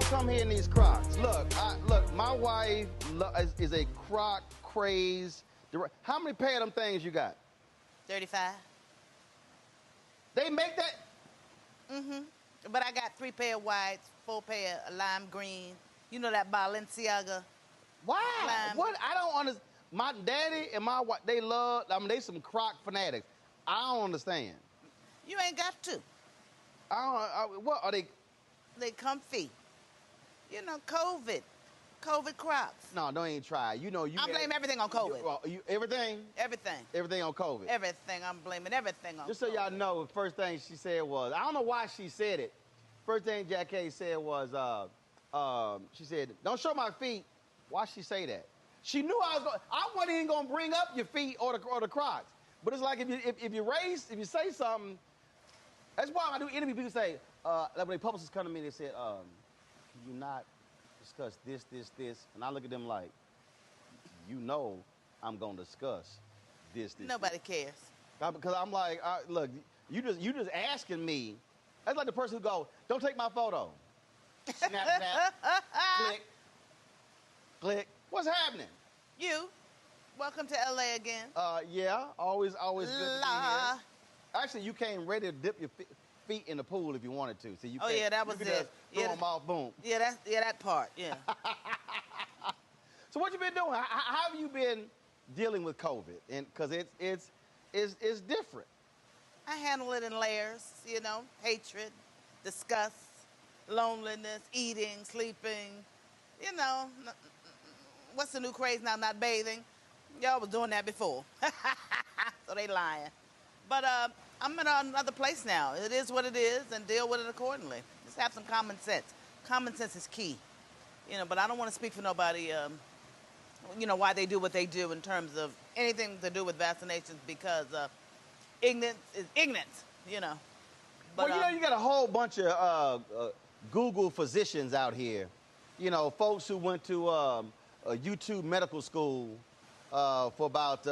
come here in these Crocs. Look, my wife is a Croc craze. How many pair of them things you got? 35. They make that? Mm-hmm. But I got 3 pair of whites, 4 pair of lime green. You know that Balenciaga? Why? Lime. What? I don't understand. My daddy and my wife, they love, they some Croc fanatics. I don't understand. You ain't got to. What are they? They comfy. You know, COVID Crocs. No, don't even try. You know, I blame everything on COVID. Everything? Everything. Everything on COVID? Everything. I'm blaming everything on Just so y'all know, the first thing she said was, I don't know why she said it. First thing Jackée said was, she said, don't show my feet. Why she say that? She knew I wasn't even gonna bring up your feet or the Crocs. But it's like if you say something, that's why I do interview. People say, like when publicists come to me, they said, can you not discuss this, and I look at them like, you know, I'm gonna discuss this. Nobody cares. Because I'm like, look, you just asking me. That's like the person who go, don't take my photo. Snap, click, click. What's happening? You. Welcome to LA again. Yeah, always good to be here. Actually, you came ready to dip your feet in the pool if you wanted to. So you yeah, that was it. Throw them off, boom. Yeah, that part, yeah. So what you been doing? How have you been dealing with COVID? And because it's different. I handle it in layers, you know, hatred, disgust, loneliness, eating, sleeping, you know. What's the new craze now, not bathing? Y'all was doing that before. So they lying. But I'm in another place now. It is what it is, and deal with it accordingly. Just have some common sense. Common sense is key. You know, but I don't want to speak for nobody, you know, why they do what they do in terms of anything to do with vaccinations, because ignorance is ignorance, you know. But, well, you know, you got a whole bunch of Google physicians out here. You know, folks who went to a YouTube medical school for about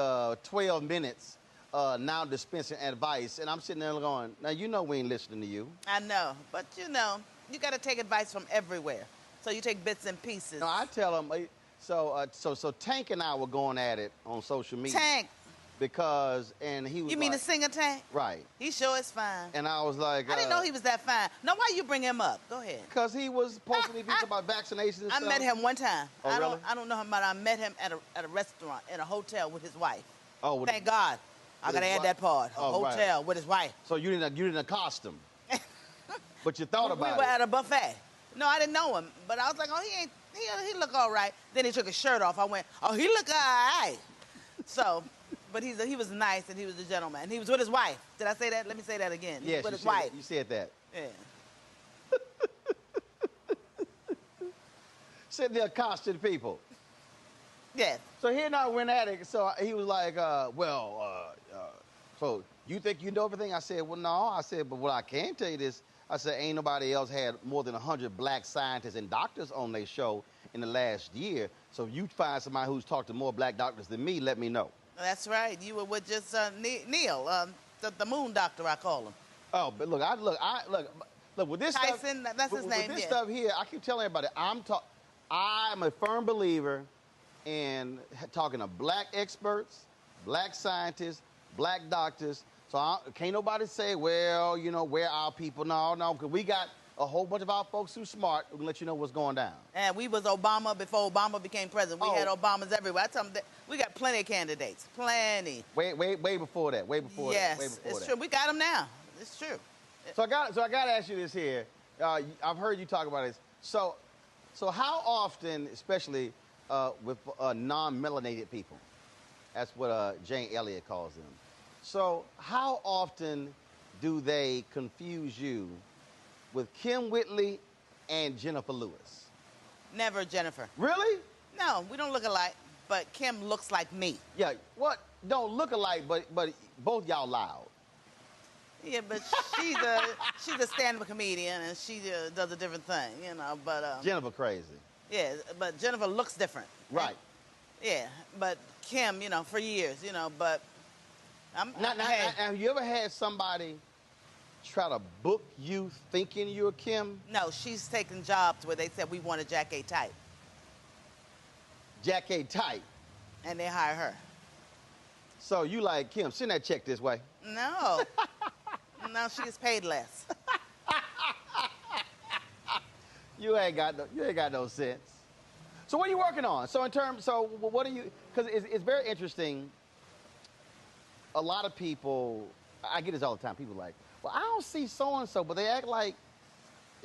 12 minutes, now dispensing advice. And I'm sitting there going, now, you know we ain't listening to you. I know, but, you know, you got to take advice from everywhere. So you take bits and pieces. No, I tell them, so Tank and I were going at it on social media. Tank. Because, and he was You mean the singer Tank? Right. He sure is fine. And I was like... I didn't know he was that fine. Now, why you bring him up? Go ahead. Because he was posting these about vaccinations and stuff. I met him one time. Oh, really? I don't know him, but I met him at a restaurant, in a hotel with his wife. Oh, thank God. I got to add that part. A hotel with his wife. So you didn't accost him? But you thought about it. We were at a buffet. No, I didn't know him, but I was like, oh, he look all right. Then he took his shirt off. I went, oh, he look all right. So... But he was nice, and he was a gentleman. He was with his wife. Did I say that? Let me say that again. Yes, with his wife. You said that. Yeah. Sitting there accosting people. Yeah. So here now we're at it. So he was like, so you think you know everything? I said, well, no. I said, but what I can tell you this, I said, ain't nobody else had more than 100 black scientists and doctors on their show in the last year. So if you find somebody who's talked to more black doctors than me, let me know. That's right. You were with just Neil, the moon doctor, I call him. Oh, but look with this Tyson, stuff. That's his name. With this stuff here, I keep telling everybody, I'm a firm believer in talking to black experts, black scientists, black doctors. So can't nobody say, well, you know, where our people? No, because we got a whole bunch of our folks who's smart who can let you know what's going down. And we was Obama before Obama became president. We had Obamas everywhere. I tell them that we got plenty of candidates. Plenty. Way before that. Way before yes, that. Yes, it's true. We got them now. It's true. So I got to ask you this here. I've heard you talk about this. So how often, especially with non-melanated people, that's what Jane Elliott calls them. So how often do they confuse you with Kim Whitley and Jennifer Lewis? Never Jennifer. Really? No, we don't look alike, but Kim looks like me. Yeah, what? Don't look alike, but both y'all loud. Yeah, but she's a stand-up comedian, and she does a different thing, you know, but... Jennifer crazy. Yeah, but Jennifer looks different. Right. Yeah, but Kim, you know, for years, you know, but... Now, have you ever had somebody try to book you thinking you're Kim? No, she's taking jobs where they said we want a Jackée type, Jackée type. and they hire her. So you like, Kim, send that check this way. No. No, she gets paid less. You ain't got no sense. So what are you working on? So what are you, because it's very interesting. A lot of people, I get this all the time. People are like, well, I don't see so-and-so, but they act like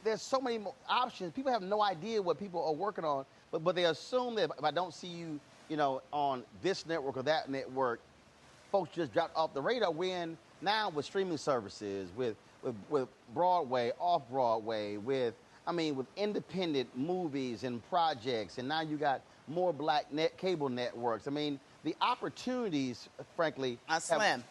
there's so many more options. People have no idea what people are working on, but they assume that if I don't see you, on this network or that network, folks just dropped off the radar. When now with streaming services, with Broadway, off-Broadway, with independent movies and projects, and now you got more black cable networks. I mean, the opportunities, frankly, are slim.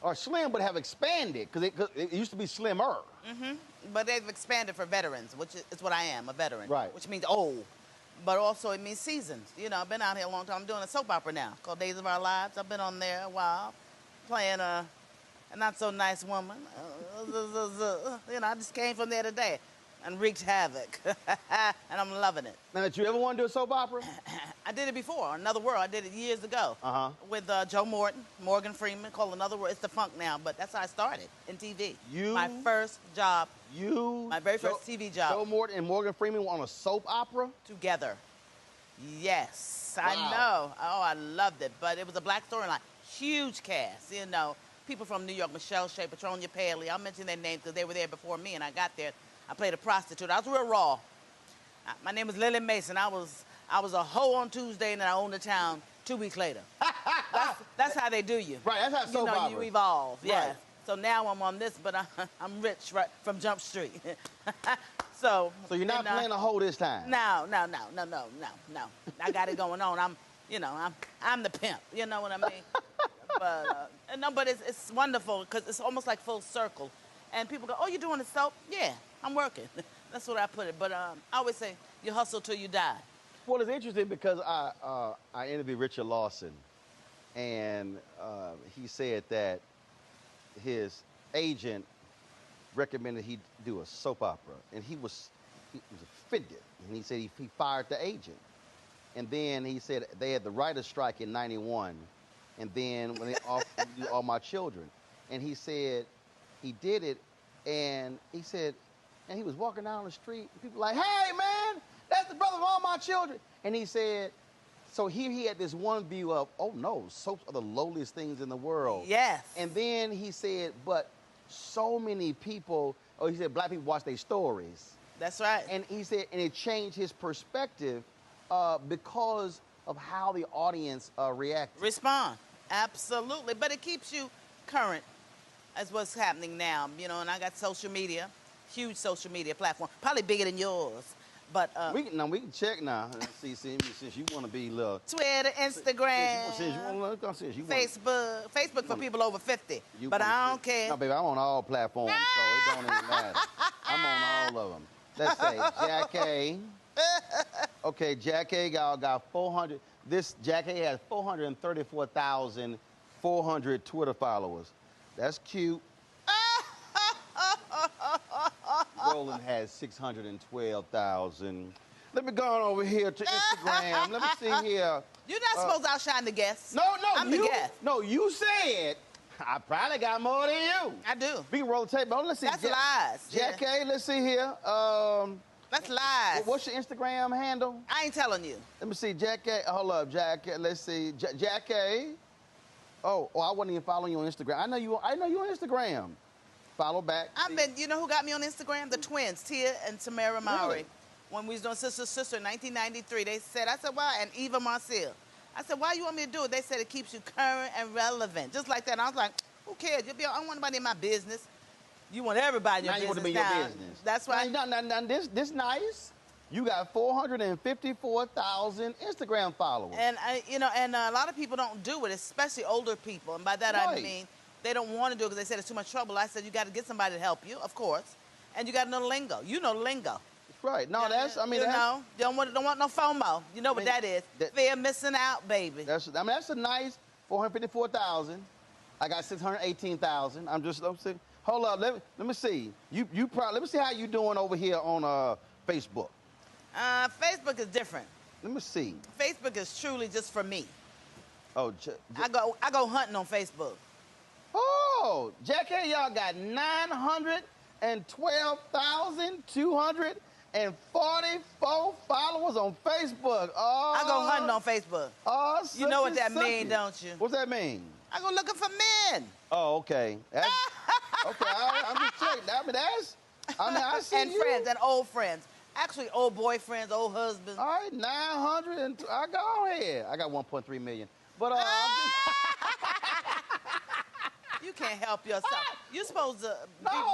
Are slim, but have expanded, because it used to be slimmer. Mm-hmm. But they've expanded for veterans, which is what I am, a veteran. Right. Which means old. But also it means seasoned. I've been out here a long time. I'm doing a soap opera now called Days of Our Lives. I've been on there a while, playing a not-so-nice woman. I just came from there today and wreaked havoc. And I'm loving it. Now, did you ever want to do a soap opera? I did it before, Another World. I did it years ago with Joe Morgan Freeman, called Another World. It's the funk now, but that's how I started in TV. My first job. My very first TV job. Joe Morton and Morgan Freeman were on a soap opera? Together. Yes, wow. I know. Oh, I loved it. But it was a black storyline. Huge cast, People from New York, Michelle Shea, Petronia Paley. I'll mention their names because they were there before me, and I got there. I played a prostitute. I was real raw. My name was Lily Mason. I was a hoe on Tuesday, and I owned the town 2 weeks later. That's how they do you. Right, that's how soap opera. You evolve. Yeah. Right. So now I'm on this, but I'm rich right from Jump Street. So you're not playing a hoe this time? No. I got it going on. I'm the pimp. You know what I mean? But it's wonderful because it's almost like full circle. And people go, oh, you're doing a soap? Yeah, I'm working. That's what I put it. But I always say, you hustle till you die. Well, it's interesting because I interviewed Richard Lawson, and he said that his agent recommended he do a soap opera, and he was offended, and he said he fired the agent. And then he said they had the writer's strike in '91, and then when they offered to do All My Children, and he said he did it, and he said, and he was walking down the street, and people were like, hey man, that's the brother of All My Children. And he said, so here he had this one view of, oh no, soaps are the lowliest things in the world. Yes. And then he said, but so many people, he said black people watch their stories. That's right. And he said, and it changed his perspective because of how the audience reacted. Respond. Absolutely. But it keeps you current as what's happening now, and I got social media, huge social media platform, probably bigger than yours. But we can check now. See, since you want to be little Twitter, Instagram, Facebook for people over 50. But I don't care. No, baby, I'm on all platforms, so it don't even matter. I'm on all of them. Let's say Jackée. Okay, Jackée got 400. This Jackée has 434,400 Twitter followers. That's cute. Roland has 612,000. Let me go on over here to Instagram. Let me see here. You're not supposed to outshine the guests. No, I'm the guest. No, you said I probably got more than you. I do. We can roll the tape. But let's see. That's lies. Jackée, let's see here. That's lies. What's your Instagram handle? I ain't telling you. Let me see. Jackée. Hold up, Jackée. Let's see. Jackée. Oh, I wasn't even following you on Instagram. I know you on Instagram. Follow back. You know who got me on Instagram? The twins, Tia and Tamara Mowry. Really? When we was doing Sister Sister in 1993, I said, why? And Eva Marcille. I said, why you want me to do it? They said it keeps you current and relevant. Just like that. And I was like, who cares? I don't want anybody in my business. You want everybody in your business. Now you want to be in your business. That's right. Now, this nice. You got 454,000 Instagram followers. And a lot of people don't do it, especially older people. And by that I mean they don't want to do it because they said it's too much trouble. I said you got to get somebody to help you, of course, and you got to know lingo. You know lingo. Right. No, that's. I mean, don't want no FOMO. You know what that is? Fear of missing out, baby. That's a nice 454,000. I got 618,000. I'm saying. Hold up. Let me see. You probably let me see how you doing over here on Facebook. Facebook is different. Let me see. Facebook is truly just for me. Oh, I go hunting on Facebook. Oh, Jackée, y'all got 912,244 followers on Facebook. Oh, I go hunting on Facebook. Oh, you know what that means, don't you? What's that mean? I go looking for men. Oh, okay. Okay, I'm just checking. I see and you. friends and old friends. Actually, old boyfriends, old husbands. All right, 900 and I go ahead. I got 1.3 million. But you can't help yourself. You're supposed to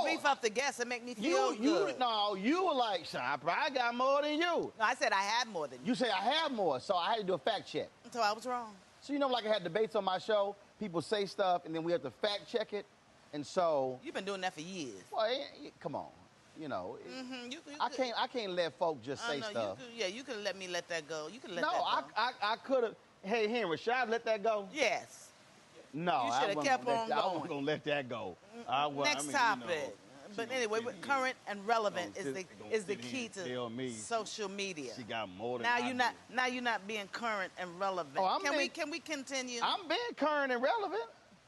beef up the guests and make me feel good. You were like, I got more than you. No, I said I had more than you. You say I have more, so I had to do a fact check. So I was wrong. So like I had debates on my show, people say stuff, and then we have to fact check it, and so. You've been doing that for years. Well, come on, I can't let folk just say stuff. You could let me let that go. You could let that go. No, I could have. Hey, Henry, should I have let that go? Yes. No, you should have kept on going. I wasn't gonna let that go. Next topic. But anyway, current and relevant is the key to social media. She got more than now you're not being current and relevant. Oh, can we continue? I'm being current and relevant.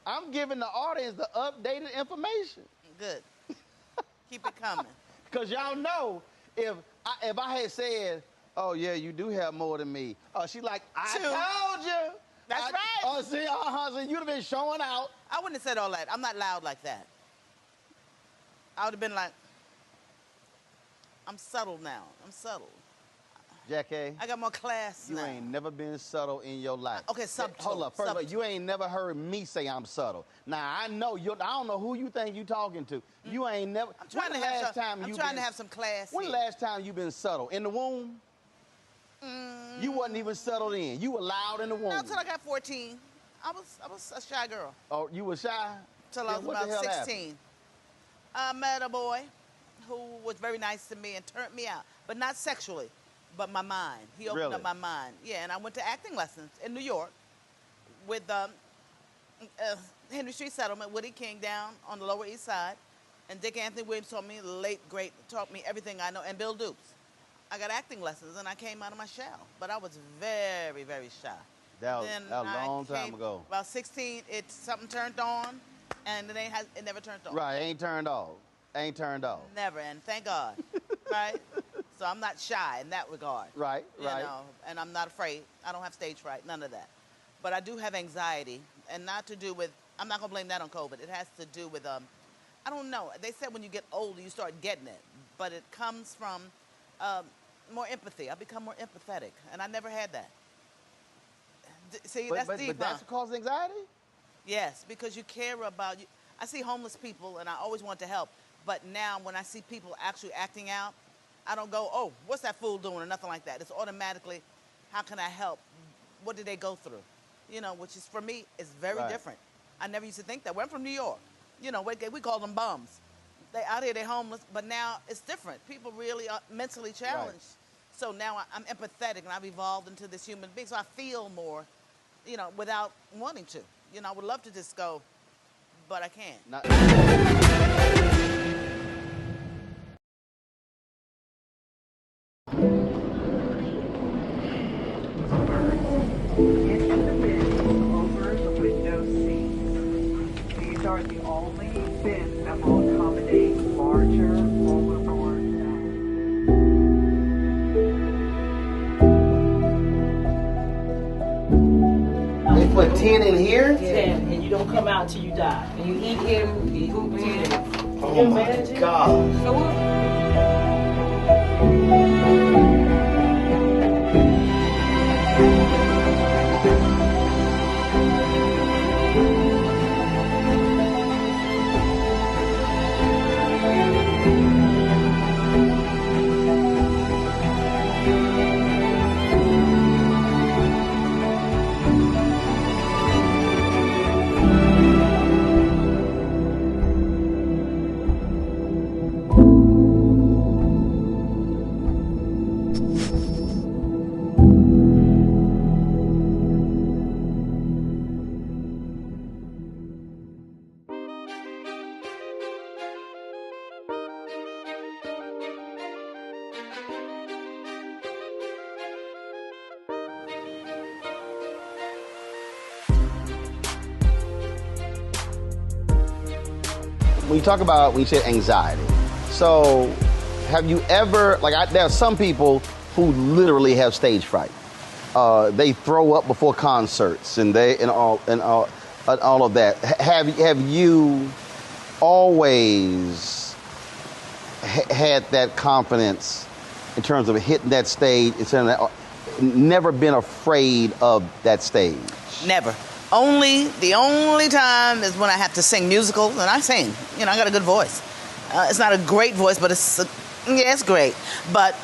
I'm giving the audience the updated information. Good. Keep it coming. Because y'all know if I had said, oh yeah, you do have more than me. She's like, I told you. That's right. Oh, see, so you'd have been showing out. I wouldn't have said all that. I'm not loud like that. I would have been like, I'm subtle now. I'm subtle. Jackée, I got more class now. You ain't never been subtle in your life. Okay, subtle. Hold up. First of all, you ain't never heard me say I'm subtle. Now, I know I don't know who you think you talking to. You ain't never. I'm trying to have some class. When the last time you been subtle? In the womb? You wasn't even subtle then. You were loud in the womb. No, until I got 14. I was a shy girl. Oh, you were shy? Till I was about 16. I met a boy who was very nice to me and turned me out, but not sexually, but my mind. He opened up my mind. Yeah, and I went to acting lessons in New York with Henry Street Settlement, Woody King down on the Lower East Side, and Dick Anthony Williams taught me, the late great, taught me everything I know, and Bill Dukes. I got acting lessons, and I came out of my shell, but I was very, very shy. That was a long time ago. About 16, something turned on, and it never turned off. Right, ain't turned off. Never, and thank God, right? So I'm not shy in that regard. Right. And I'm not afraid. I don't have stage fright, none of that. But I do have anxiety, and not to do with, I'm not going to blame that on COVID. It has to do with, I don't know. They said when you get older, you start getting it. But it comes from more empathy. I become more empathetic, and I never had that. See, that's deep. But that's what causes anxiety? Yes, because you care about you. I see homeless people, and I always want to help. But now when I see people actually acting out, I don't go, oh, what's that fool doing, or nothing like that. It's automatically, how can I help? What did they go through? Which is, for me, is very different. I never used to think that. We're from New York. We call them bums. They out here, they're homeless, but now it's different. People really are mentally challenged. Right. So now I'm empathetic, and I've evolved into this human being, so I feel more, without wanting to. I would love to just go, but I can't. Into the bin over the window seats. These are the only bins that will accommodate larger overboard. They put 10 in here? 10, and you don't come out until you die. And you eat him, you poop him. Oh my God. when you said anxiety, so have you ever, there are some people who literally have stage fright. They throw up before concerts and all of that. Have you always had that confidence in terms of hitting that stage? Never been afraid of that stage? Never. The only time is when I have to sing musicals, and I sing. I got a good voice. It's not a great voice, but it's great. But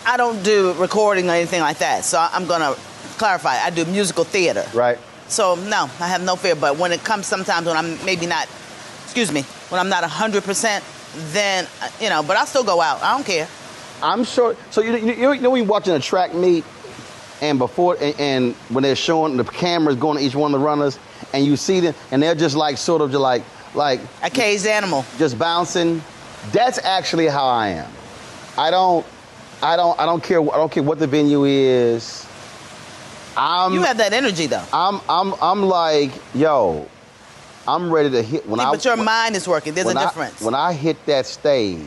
I don't do recording or anything like that. So I'm going to clarify. I do musical theater. Right. So, no, I have no fear. But when it comes sometimes when I'm maybe not, when I'm not 100%, then, but I'll still go out. I don't care. I'm sure. So, when you're watching a track meet, and and when they're showing, the camera's going to each one of the runners, and you see them, and they're just like a caged animal, just bouncing. That's actually how I am. I don't care what the venue is. You have that energy though. I'm like, yo, I'm ready to hit. But your mind is working. There's a difference. When I hit that stage,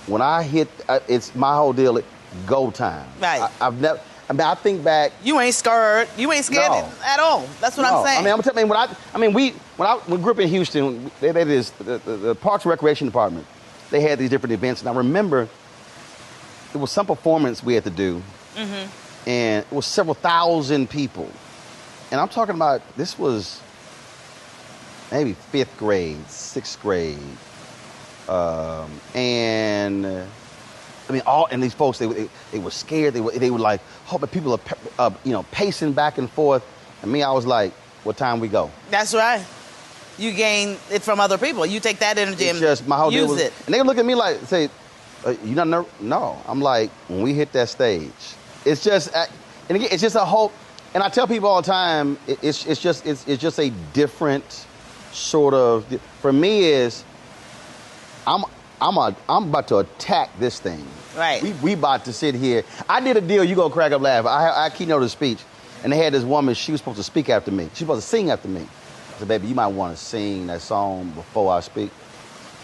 it's my whole deal. Go time. Right. I've never. I think back. You ain't scared. You ain't scared at all. That's what I'm saying. We grew up in Houston. They did this, the Parks and Recreation Department. They had these different events, and I remember it was some performance we had to do, and it was several thousand people. And I'm talking about, this was maybe 5th grade, 6th grade, and these folks, they were scared. They were like, oh, but people are pacing back and forth. And me, I was like, what time we go? That's right. You gain it from other people. You take that energy and use it. And they look at me like, say, you not nervous? No. I'm like, when we hit that stage, it's just, and again, it's just a hope. And I tell people all the time, it's just a different sort of. For me, I'm about to attack this thing. Right. We about to sit here. I did a deal. You gonna crack up laughing. I keynoted a speech, and they had this woman. She was supposed to speak after me. She was supposed to sing after me. I said, baby, you might want to sing that song before I speak.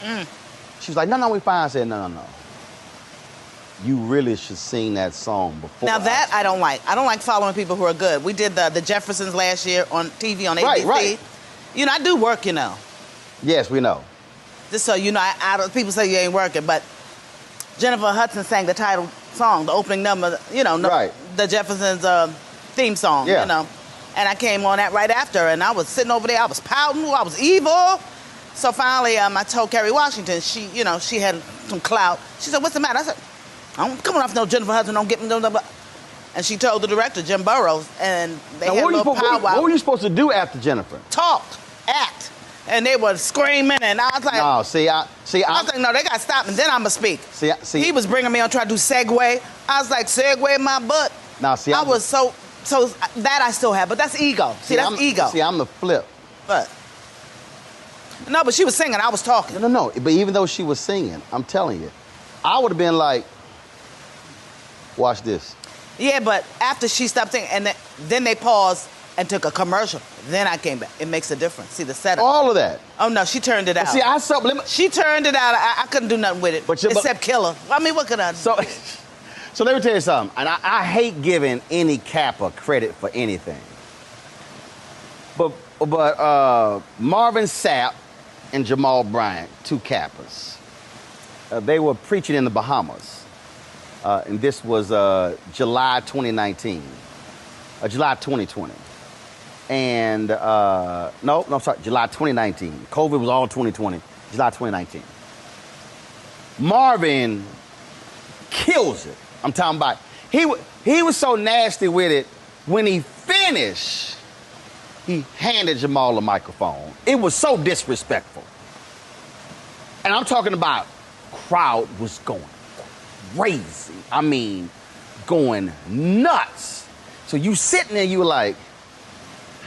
She was like, no, we fine. I said, no. You really should sing that song before. Now that I don't like. I don't like following people who are good. We did the Jeffersons last year on TV on ABC. Right. I do work. Yes, we know. Just so you know, people say you ain't working, but Jennifer Hudson sang the title song, the opening number, right. The Jeffersons theme song, yeah. And I came on that right after, and I was sitting over there, I was pouting, I was evil. So finally, I told Kerry Washington, she had some clout. She said, what's the matter? I said, I'm coming off no Jennifer Hudson, don't get me, and she told the director, Jim Burrows, and they had a little powwow. What were you supposed to do after Jennifer? Talk, act. And they were screaming, and I was like, no, I was like, no, they got to stop, and then I'm going to speak. See. He was bringing me on trying to do segue. I was like, segue my butt. Now, see, I was so that I still have, but that's ego. That's ego. See, I'm the flip. But no, but she was singing, I was talking. No, but even though she was singing, I'm telling you, I would have been like, watch this. Yeah, but after she stopped singing, and then they paused and took a commercial. Then I came back. It makes a difference. See, the setup. All of that. Oh, no, she turned it out. See, she turned it out. I couldn't do nothing with it, except kill her. I mean, what could I do? So let me tell you something, and I hate giving any Kappa credit for anything. But Marvin Sapp and Jamal Bryant, 2 Kappas, they were preaching in the Bahamas. And this was July 2019. July 2020. And, July 2019. COVID was all 2020. July 2019. Marvin kills it. I'm talking about, he was so nasty with it, when he finished, he handed Jamal a microphone. It was so disrespectful. And I'm talking about, crowd was going crazy. I mean, going nuts. So you sitting there, you were like,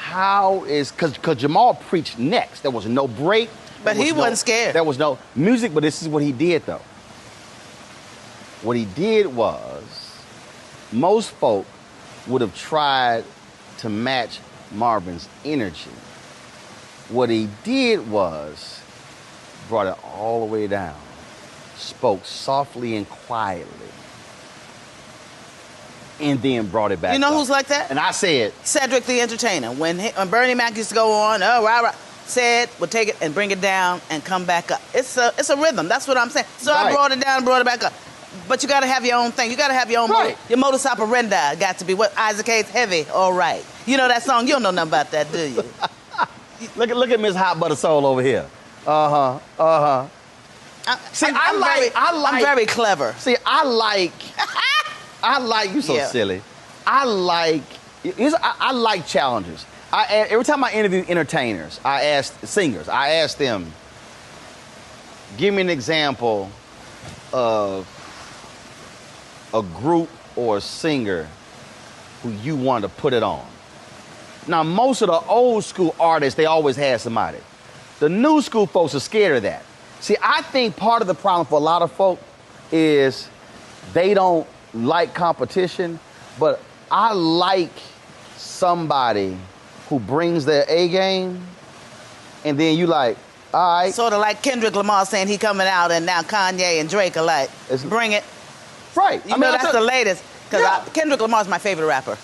because Jamal preached next. There was no break. But he wasn't scared. There was no music, but this is what he did, though. What he did was, most folk would have tried to match Marvin's energy. What he did was, brought it all the way down, spoke softly and quietly, and then brought it back You know up. who's like that? And I said, Cedric the Entertainer. When Bernie Mac used to go on, oh, rah, rah, said, would take it and bring it down and come back up. It's a rhythm. That's what I'm saying. So Right. I brought it down and brought it back up. But you got to have your own thing. You got to have your own Right. your modus operandi got to be what Isaac Hayes heavy. All right. You know that song? You don't know nothing about that, do you? look at Miss Hot Butter Soul over here. See, I'm very clever. See, I like you so Yeah. silly. I like challenges. Every time I interview entertainers, singers, I ask them, give me an example of a group or a singer who you want to put it on. Now, most of the old school artists, they always had somebody. The new school folks are scared of that. See, I think part of the problem for a lot of folk is they don't like competition, but I like somebody who brings their A game, and then you like, all right. Sort of like Kendrick Lamar saying he coming out, and now Kanye and Drake are like, bring it. Right. You know, that's the latest. Because Yeah. Kendrick Lamar's my favorite rapper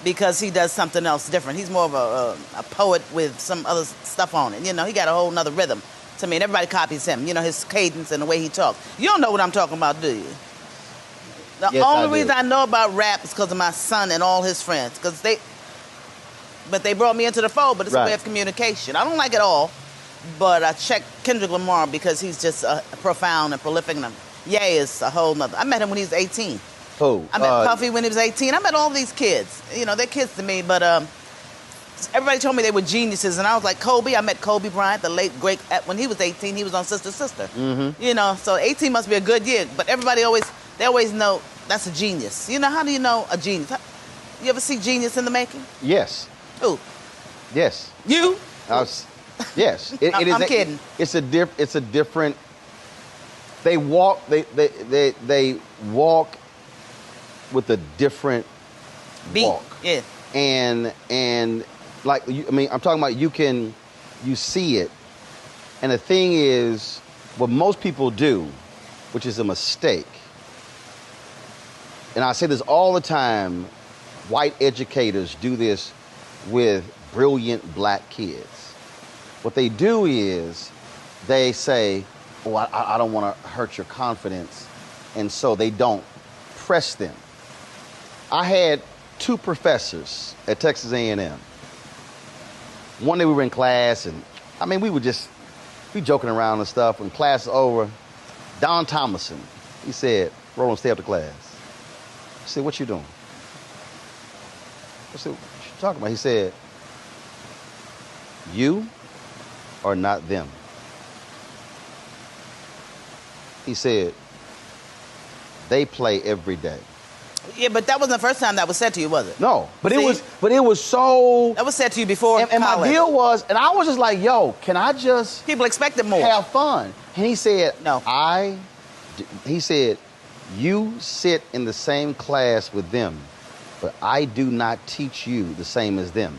because he does something else different. He's more of a poet with some other stuff on it. You know, he got a whole nother rhythm to me, and everybody copies him. You know, his cadence and the way he talks. You don't know what I'm talking about, do you? The Yes, I only do. reason I know about rap is because of my son and all his friends. But they brought me into the fold, but it's a Right. way of communication. I don't like it all, but I check Kendrick Lamar because he's just profound and prolific. And Ye is a whole nother. I met him when he was 18. Who? I met Puffy when he was 18. I met all these kids. You know, they're kids to me, but everybody told me they were geniuses, and I was like, Kobe. I met Kobe Bryant, the late, great, when he was 18, he was on Sister Sister. Mm-hmm. You know, so 18 must be a good year, but everybody they always know that's a genius. You know, how do you know a genius? You ever see genius in the making? Yes. Who? Yes. You? Yes. I'm kidding. It's a different. They walk. They walk with a different Beat. walk. Yeah. And like I'm talking about you see it, and the thing is, what most people do, which is a mistake. And I say this all the time. White educators do this with brilliant black kids. What they do is they say, oh, I don't want to hurt your confidence, and so they don't press them. I had two professors at Texas A&M. One day we were in class, and we would be joking around and stuff. When class is over, Don Thomason, he said, Roland, stay after class. I said, what you doing? I said, what you talking about? He said, you are not them. He said, they play every day. Yeah, but that wasn't the first time that was said to you, was it? No, but See? it was so. That was said to you before And my college. deal was, and I was just like, yo, can I just People expected more. have fun? And he said, No. He said, you sit in the same class with them, but I do not teach you the same as them.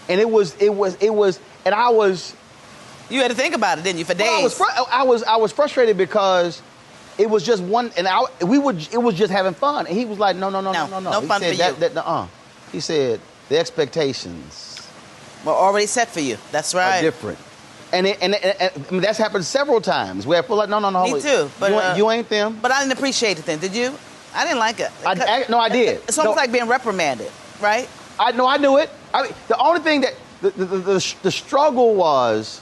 And it was, and I was. You had to think about it, didn't you, for days? Well, I was frustrated because it was just one, and it was just having fun. And he was like, no. No He fun said, for you. He said, the expectations Were already set for you. That's right. are different. And that's happened several times where I feel like, no. Me too. But you ain't them. But I didn't appreciate it then. Did you? I didn't like it. I did. It's almost like being reprimanded, right? I knew it. The only thing that the struggle was,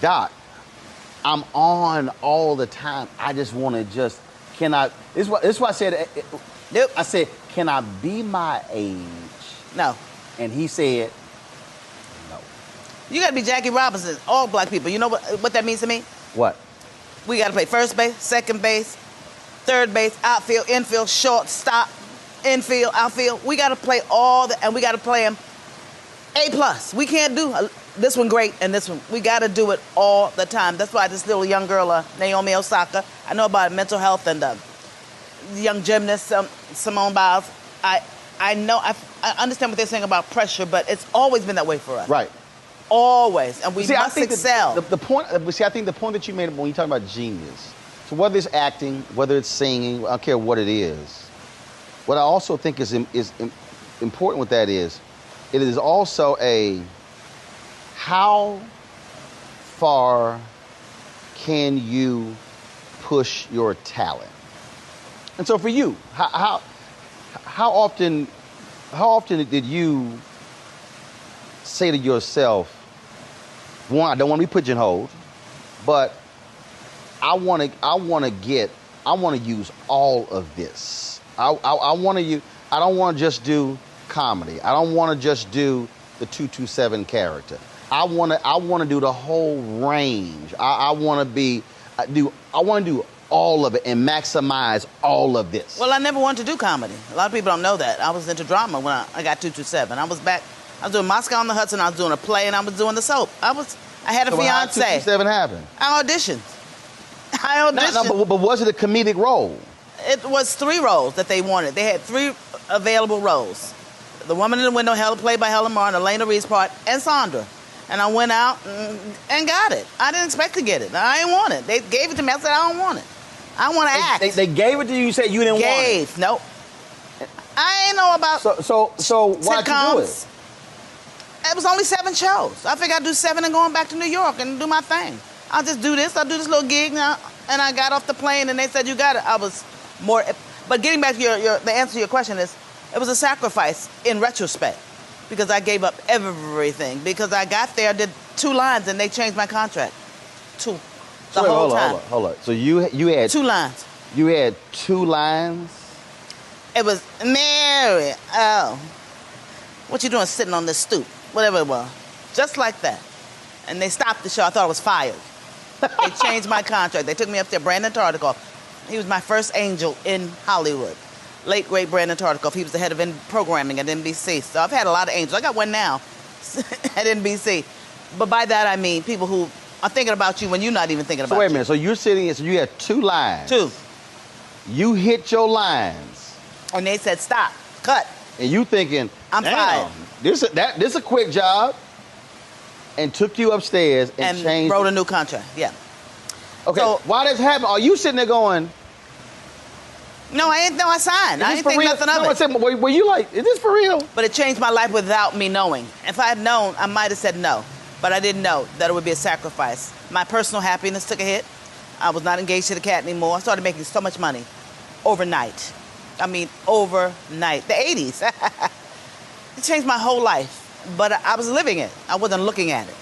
Doc, I'm on all the time. I just want to this is why I said, Nope. I said, can I be my age? No. And he said, no. You got to be Jackie Robinson, all black people. You know what that means to me? What? We got to play first base, second base, third base, outfield, infield, short, stop, infield, outfield. We got to play and we got to play them A+. We can't do this one great and this one. We got to do it all the time. That's why this little young girl, Naomi Osaka, I know about mental health and young gymnast, Simone Biles. I know, I understand what they're saying about pressure, but it's always been that way for us. Right. Always. And we must excel. The point, I think the point that you made when you talk about genius, so whether it's acting, whether it's singing, I don't care what it is, what I also think is important with that is, it is also how far can you push your talent? And so for you, how often did you say to yourself, one, I don't want to be pigeonholed, but I want to use all of this. I don't want to just do comedy. I don't want to just do the 227 character. I want to do the whole range. I want to do all of it and maximize all of this. Well, I never wanted to do comedy. A lot of people don't know that. I was into drama when I got 227. I was doing Moscow on the Hudson, I was doing a play, and I was doing the soap. I had a fiance. How did 227 happen? I auditioned. No, but was it a comedic role? It was 3 roles that they wanted. They had 3 available roles. The Woman in the Window, played by Helen Martin, Elena Reed's part, and Sandra. And I went out and got it. I didn't expect to get it. I didn't want it. They gave it to me. I said, I don't want it. I want to act. They gave it to you. You said you didn't want it. Nope. I ain't know about So why'd you do it? It was only 7 shows. I figured I'd do 7 and going back to New York and do my thing. I'll just do this. I'll do this little gig now. And I got off the plane and they said, you got it. I was more... But getting back to the answer to your question is, it was a sacrifice in retrospect because I gave up everything. Because I got there, did 2 lines, and they changed my contract. 2. The whole time. Hold on. So you had... 2 lines. You had 2 lines? It was, Mary, what you doing sitting on this stoop? Whatever it was. Just like that. And they stopped the show. I thought I was fired. They changed my contract. They took me up there. Brandon Tartikoff. He was my first angel in Hollywood. Late, great Brandon Tartikoff. He was the head of programming at NBC. So I've had a lot of angels. I got one now at NBC. But by that, I mean people who are thinking about you when you're not even thinking about you. So wait a minute. So you're sitting here, so you had 2 lines. 2. You hit your lines. And they said, stop, cut. And you thinking, I'm fired. This a quick job. And took you upstairs and changed... wrote a new contract, yeah. Okay, so, why does happen? Are you sitting there going... No, I signed. I didn't think nothing of it. I said, were you like, is this for real? But it changed my life without me knowing. If I had known, I might have said no. But I didn't know that it would be a sacrifice. My personal happiness took a hit. I was not engaged to the cat anymore. I started making so much money overnight. I mean, overnight. The 80s. It changed my whole life. But I was living it. I wasn't looking at it.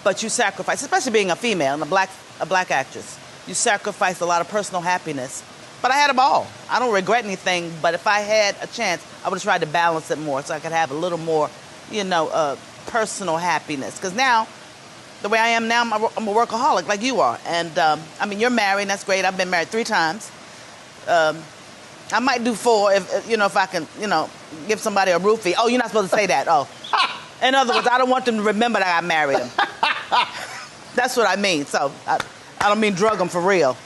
But you sacrifice, especially being a female and a black actress, you sacrifice a lot of personal happiness. But I had a ball. I don't regret anything, but if I had a chance, I would have tried to balance it more so I could have a little more, personal happiness. Because now, the way I am now, I'm a workaholic like you are. And, you're married, and that's great. I've been married 3 times. I might do 4 if I can, give somebody a roofie. Oh, you're not supposed to say that. Oh. In other words, I don't want them to remember that I married him. That's what I mean. So I don't mean drug them for real.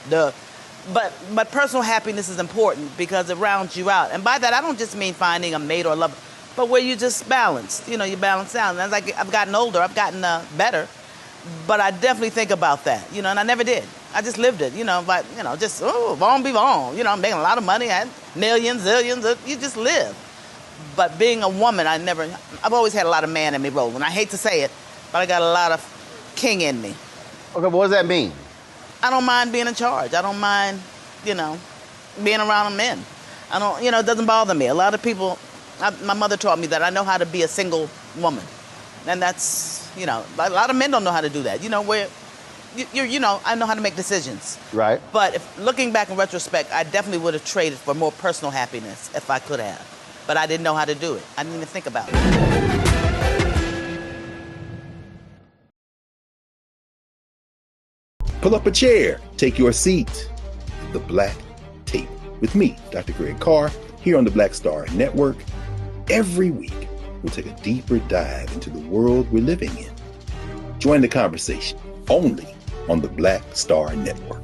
But personal happiness is important because it rounds you out. And by that, I don't just mean finding a mate or a lover, but where you just balance. You balance out. And as I've gotten older, I've gotten better. But I definitely think about that, and I never did. I just lived it, but, just, bon be bon. I'm making a lot of money. I had millions, zillions. You just live. But being a woman, I've always had a lot of man in me rolling. I hate to say it, but I got a lot of king in me. Okay, but what does that mean? I don't mind being in charge. I don't mind, being around men. I don't, it doesn't bother me. A lot of people, my mother taught me that I know how to be a single woman. And that's, a lot of men don't know how to do that. Where, I know how to make decisions. Right. But looking back in retrospect, I definitely would have traded for more personal happiness if I could have. But I didn't know how to do it. I didn't even think about it. Pull up a chair. Take your seat. The Black Tape with me, Dr. Greg Carr, here on the Black Star Network. Every week, we'll take a deeper dive into the world we're living in. Join the conversation only on the Black Star Network.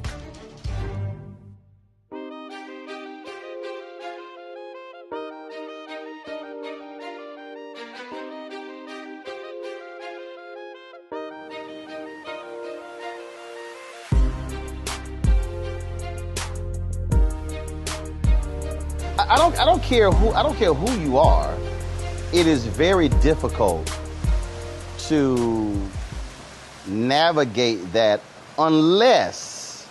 I don't care who you are. It is very difficult to navigate that unless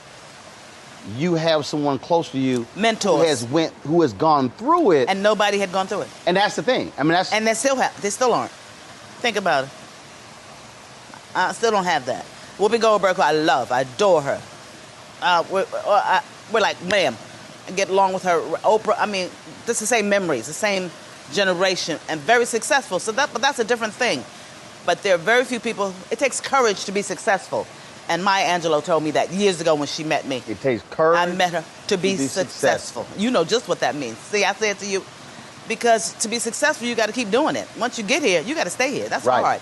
you have someone close to you, mentors, who has gone through it, and nobody had gone through it. And that's the thing. I mean, and they still aren't. Think about it. I still don't have that. Whoopi Goldberg, who I love, I adore her. We're like, ma'am, I get along with her. Oprah, I mean, just the same memories, the same generation, and very successful. But that's a different thing. But there are very few people. It takes courage to be successful. And Maya Angelou told me that years ago when she met me. It takes courage. I met her to be successful. You know just what that means. See, I said to you, because to be successful, you got to keep doing it. Once you get here, you got to stay here. That's hard.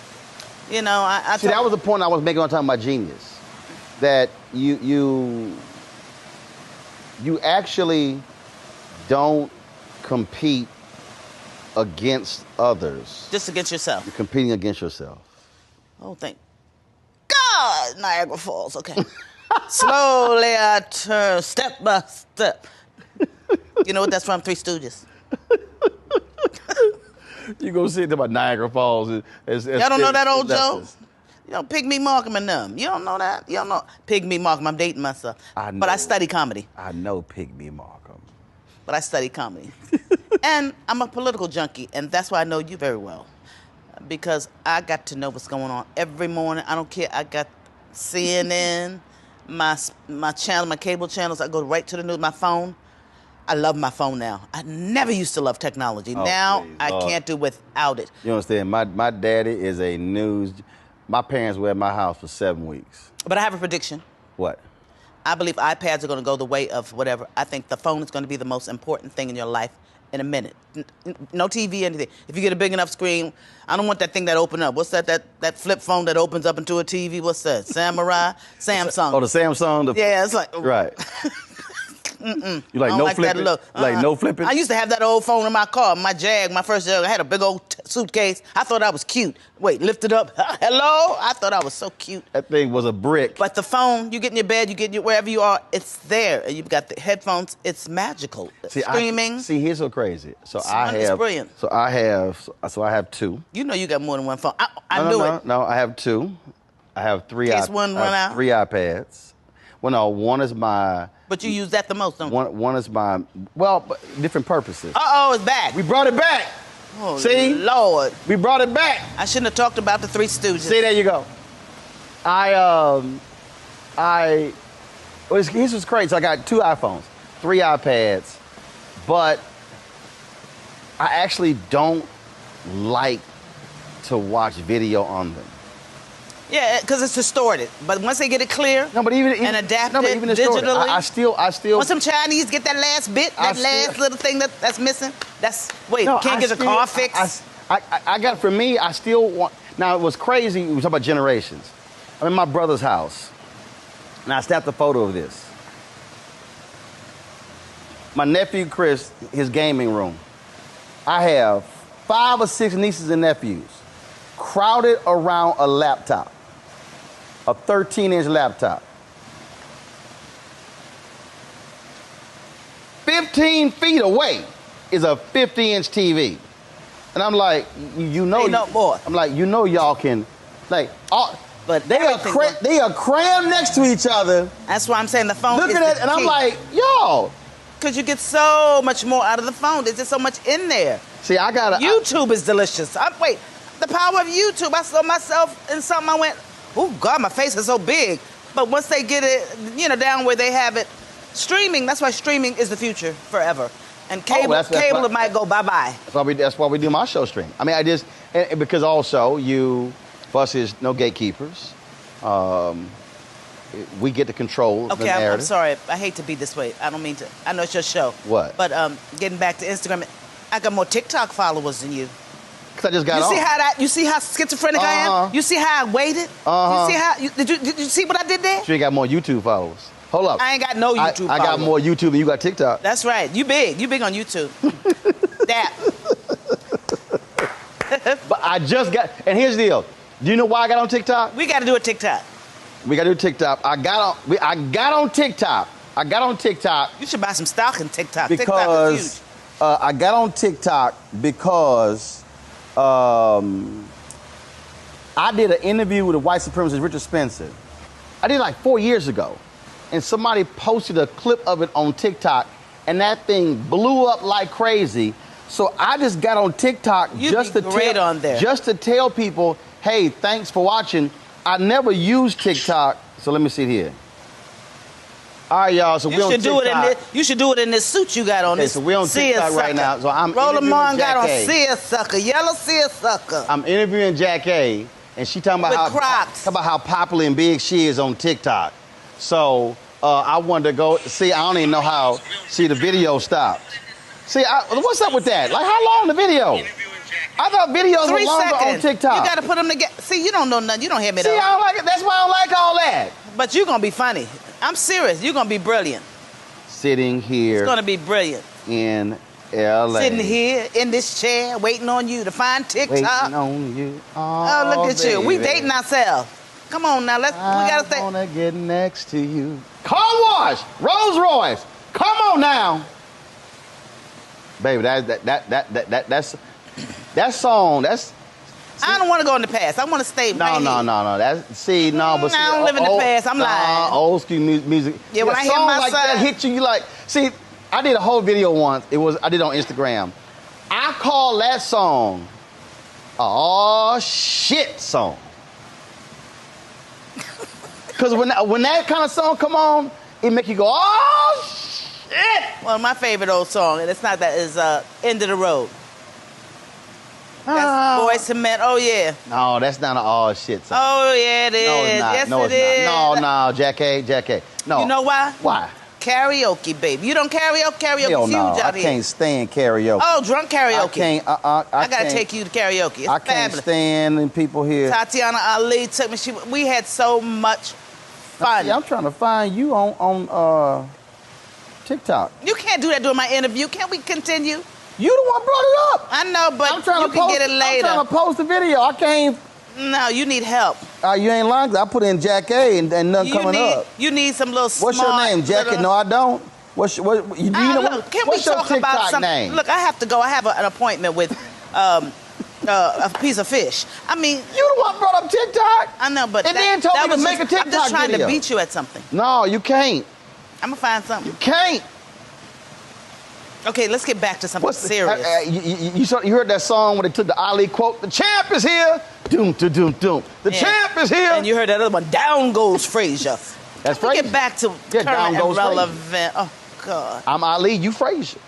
You know, See, that was the point I was making on talking about genius. That you actually don't compete against others. Just against yourself. You're competing against yourself. Oh, thank God, Niagara Falls. Okay. Slowly I turn, step by step. You know what that's from? Three Stooges. You go see it about Niagara Falls. Y'all don't know that old joke? You know, Pygmy Malcolm and them. You don't know that? You don't know Pygmy Malcolm. I'm dating myself. I know. But I study comedy. I know Pygmy Malcolm. But I study comedy. And I'm a political junkie, and that's why I know you very well. Because I got to know what's going on every morning. I don't care. I got CNN, my channel, my cable channels. I go right to the news, my phone. I love my phone now. I never used to love technology. Now please, I can't do without it. You understand? My daddy is a news. My parents were at my house for 7 weeks. But I have a prediction. What? I believe iPads are going to go the way of whatever. I think the phone is going to be the most important thing in your life in a minute. No TV, anything. If you get a big enough screen, I don't want that thing that open up. What's that flip phone that opens up into a TV? What's that? Samurai? Samsung. Oh, the Samsung? Yeah, it's like... Right. Mm-mm. You like no like flipping? That look. Like no flipping? I used to have that old phone in my car, my Jag, my first Jag. I had a big old suitcase. I thought I was cute. Wait, lift it up. Hello? I thought I was so cute. That thing was a brick. But the phone, you get in your bed, you get wherever you are, it's there. And you've got the headphones. It's magical. See, streaming. Here's so crazy. So it's brilliant. So I have two. You know you got more than one phone. No, I have two. I have three. In case one run out. 3 iPads. Well, no, one is my. But you use that the most, don't you? One is my, well, different purposes. Uh-oh, it's back. We brought it back. Oh, see? Lord. We brought it back. I shouldn't have talked about the Three Stooges. See, there you go. This was crazy. So I got 2 iPhones, 3 iPads, but I actually don't like to watch video on them. Yeah, because it's distorted. But once they get it clear and adapted digitally, I still. Once some Chinese get that last bit, little thing that's missing, can't get the car fixed. I got, for me, I still want. Now it was crazy. We talk about generations. I'm in my brother's house, and I snapped a photo of this. My nephew Chris, his gaming room. I have 5 or 6 nieces and nephews crowded around a laptop. A 13-inch laptop. 15 feet away is a 50-inch TV. And I'm like, I'm like, y'all can, like, but they are crammed next to each other. That's why I'm saying the phone looking at it, and I'm like, y'all. Because you get so much more out of the phone. There's just so much in there. See, YouTube is delicious. The power of YouTube. I saw myself in something, I went, oh, God, my face is so big. But once they get it, down where they have it, streaming, that's why streaming is the future forever. And cable, it might go bye-bye. That's why we do my show stream. I mean, because also for us, there's no gatekeepers. We get to control the narrative. I'm sorry. I hate to be this way. I don't mean to. I know it's your show. What? But getting back to Instagram, I got more TikTok followers than you. Because I just got on. You see how schizophrenic I am? You see how I waited? You see how, did you see what I did there? Sure, you got more YouTube followers. Hold up. I ain't got no YouTube followers. I got more YouTube than you got TikTok. That's right. You big. You big on YouTube. That. But I just got, and here's the deal. Do you know why I got on TikTok? We got to do a TikTok. We got to do TikTok. I got on TikTok. You should buy some stock in TikTok. Because TikTok is huge. I got on TikTok because I did an interview with a white supremacist, Richard Spencer. I did it like 4 years ago. And somebody posted a clip of it on TikTok, and that thing blew up like crazy. So I just got on TikTok just to tell people, hey, thanks for watching. I never used TikTok, so let me see it here. All right, y'all. So we on TikTok. You should do it in this suit you got on. Okay, so we on TikTok right now. So I'm Roland Martin got on Jackée. seersucker, yellow seersucker. I'm interviewing Jackée, and she talking about how popular and big she is on TikTok. So I wanted to go see. I don't even know how. See, the video stopped. See, what's up with that? Like, how long the video? I thought videos were longer on TikTok. You got to put them together. See, you don't know nothing. You don't hear me though. See, I don't like it. That's why I don't like all that. But you're going to be funny. I'm serious. You're going to be brilliant. Sitting here. It's going to be brilliant. In L.A. Sitting here in this chair, waiting on you to find TikTok. Waiting on you. Oh, look at you. We dating ourselves. Come on now. We got to think. I want to get next to you. Car wash. Rolls Royce. Come on now. Baby, that's that song, that's... I don't want to go in the past. I want to stay right here. No. I don't live in the past. I'm lying. Old school music. Yeah, when I hear my like son... that hit you, you like... See, I did a whole video once. I did it on Instagram. I call that song a "oh shit" song. Because when that kind of song come on, it make you go, "oh shit." Well, my favorite old song, and it's not that, is "End of the Road." That's Boyz II Men. Oh, yeah. No, that's not an all shit song. Oh, yeah, it is. No, it's not. Yes, no, it it's is. not. No, Jackée. No. You know why? Why? Karaoke, baby. You don't karaoke? Karaoke's Hell huge no. out here. I can't stand karaoke. Oh, drunk karaoke. I can't. I got to take you to karaoke. It's I can't stand people here. Tatiana Ali took me. We had so much fun. See, I'm trying to find you on TikTok. You can't do that during my interview. Can't we continue? You the one brought it up. I know, but you can get it later. I'm trying to post the video. I can't. No, you need help. You ain't lying. I put in Jackée and nothing coming up. You need some little smart... What's your name, Jackée? No, I don't. What's look, can we talk about something? Name? Look, I have to go. I have an appointment with a piece of fish. I mean... You the one brought up TikTok. I know, but... And then told me to make a TikTok I'm just trying video. to beat you at something. No, you can't. I'm going to find something. You can't. Okay, let's get back to something serious. You heard that song when they took the Ali quote, "The champ is here, doom, doom, doom. The champ is here." And you heard that other one, "Down goes Frazier." That's Frazier. Get back to current and relevant. Oh, God. I'm Ali, you Frazier.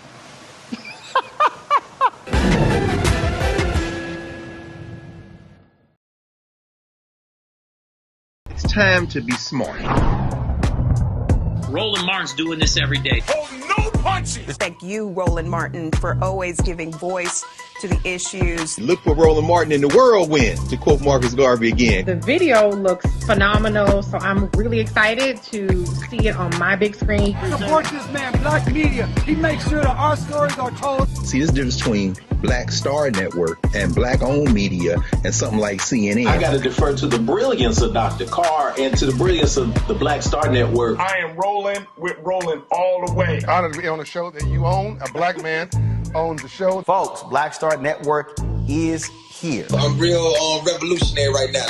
It's time to be smart. Roland Martin's doing this every day. Oh, no punches! Thank you, Roland Martin, for always giving voice to the issues. Look for Roland Martin in the whirlwind, to quote Marcus Garvey again. The video looks phenomenal, so I'm really excited to see it on my big screen. Support this man, Black Media. He makes sure that our stories are told. See, there's a difference between Black Star Network and Black-owned media and something like CNN. I got to defer to the brilliance of Dr. Carr and to the brilliance of the Black Star Network. I am rolling with Roland all the way. Honored to be on a show that you own. A black man owns the show. Folks, Black Star Network is here. I'm real revolutionary right now.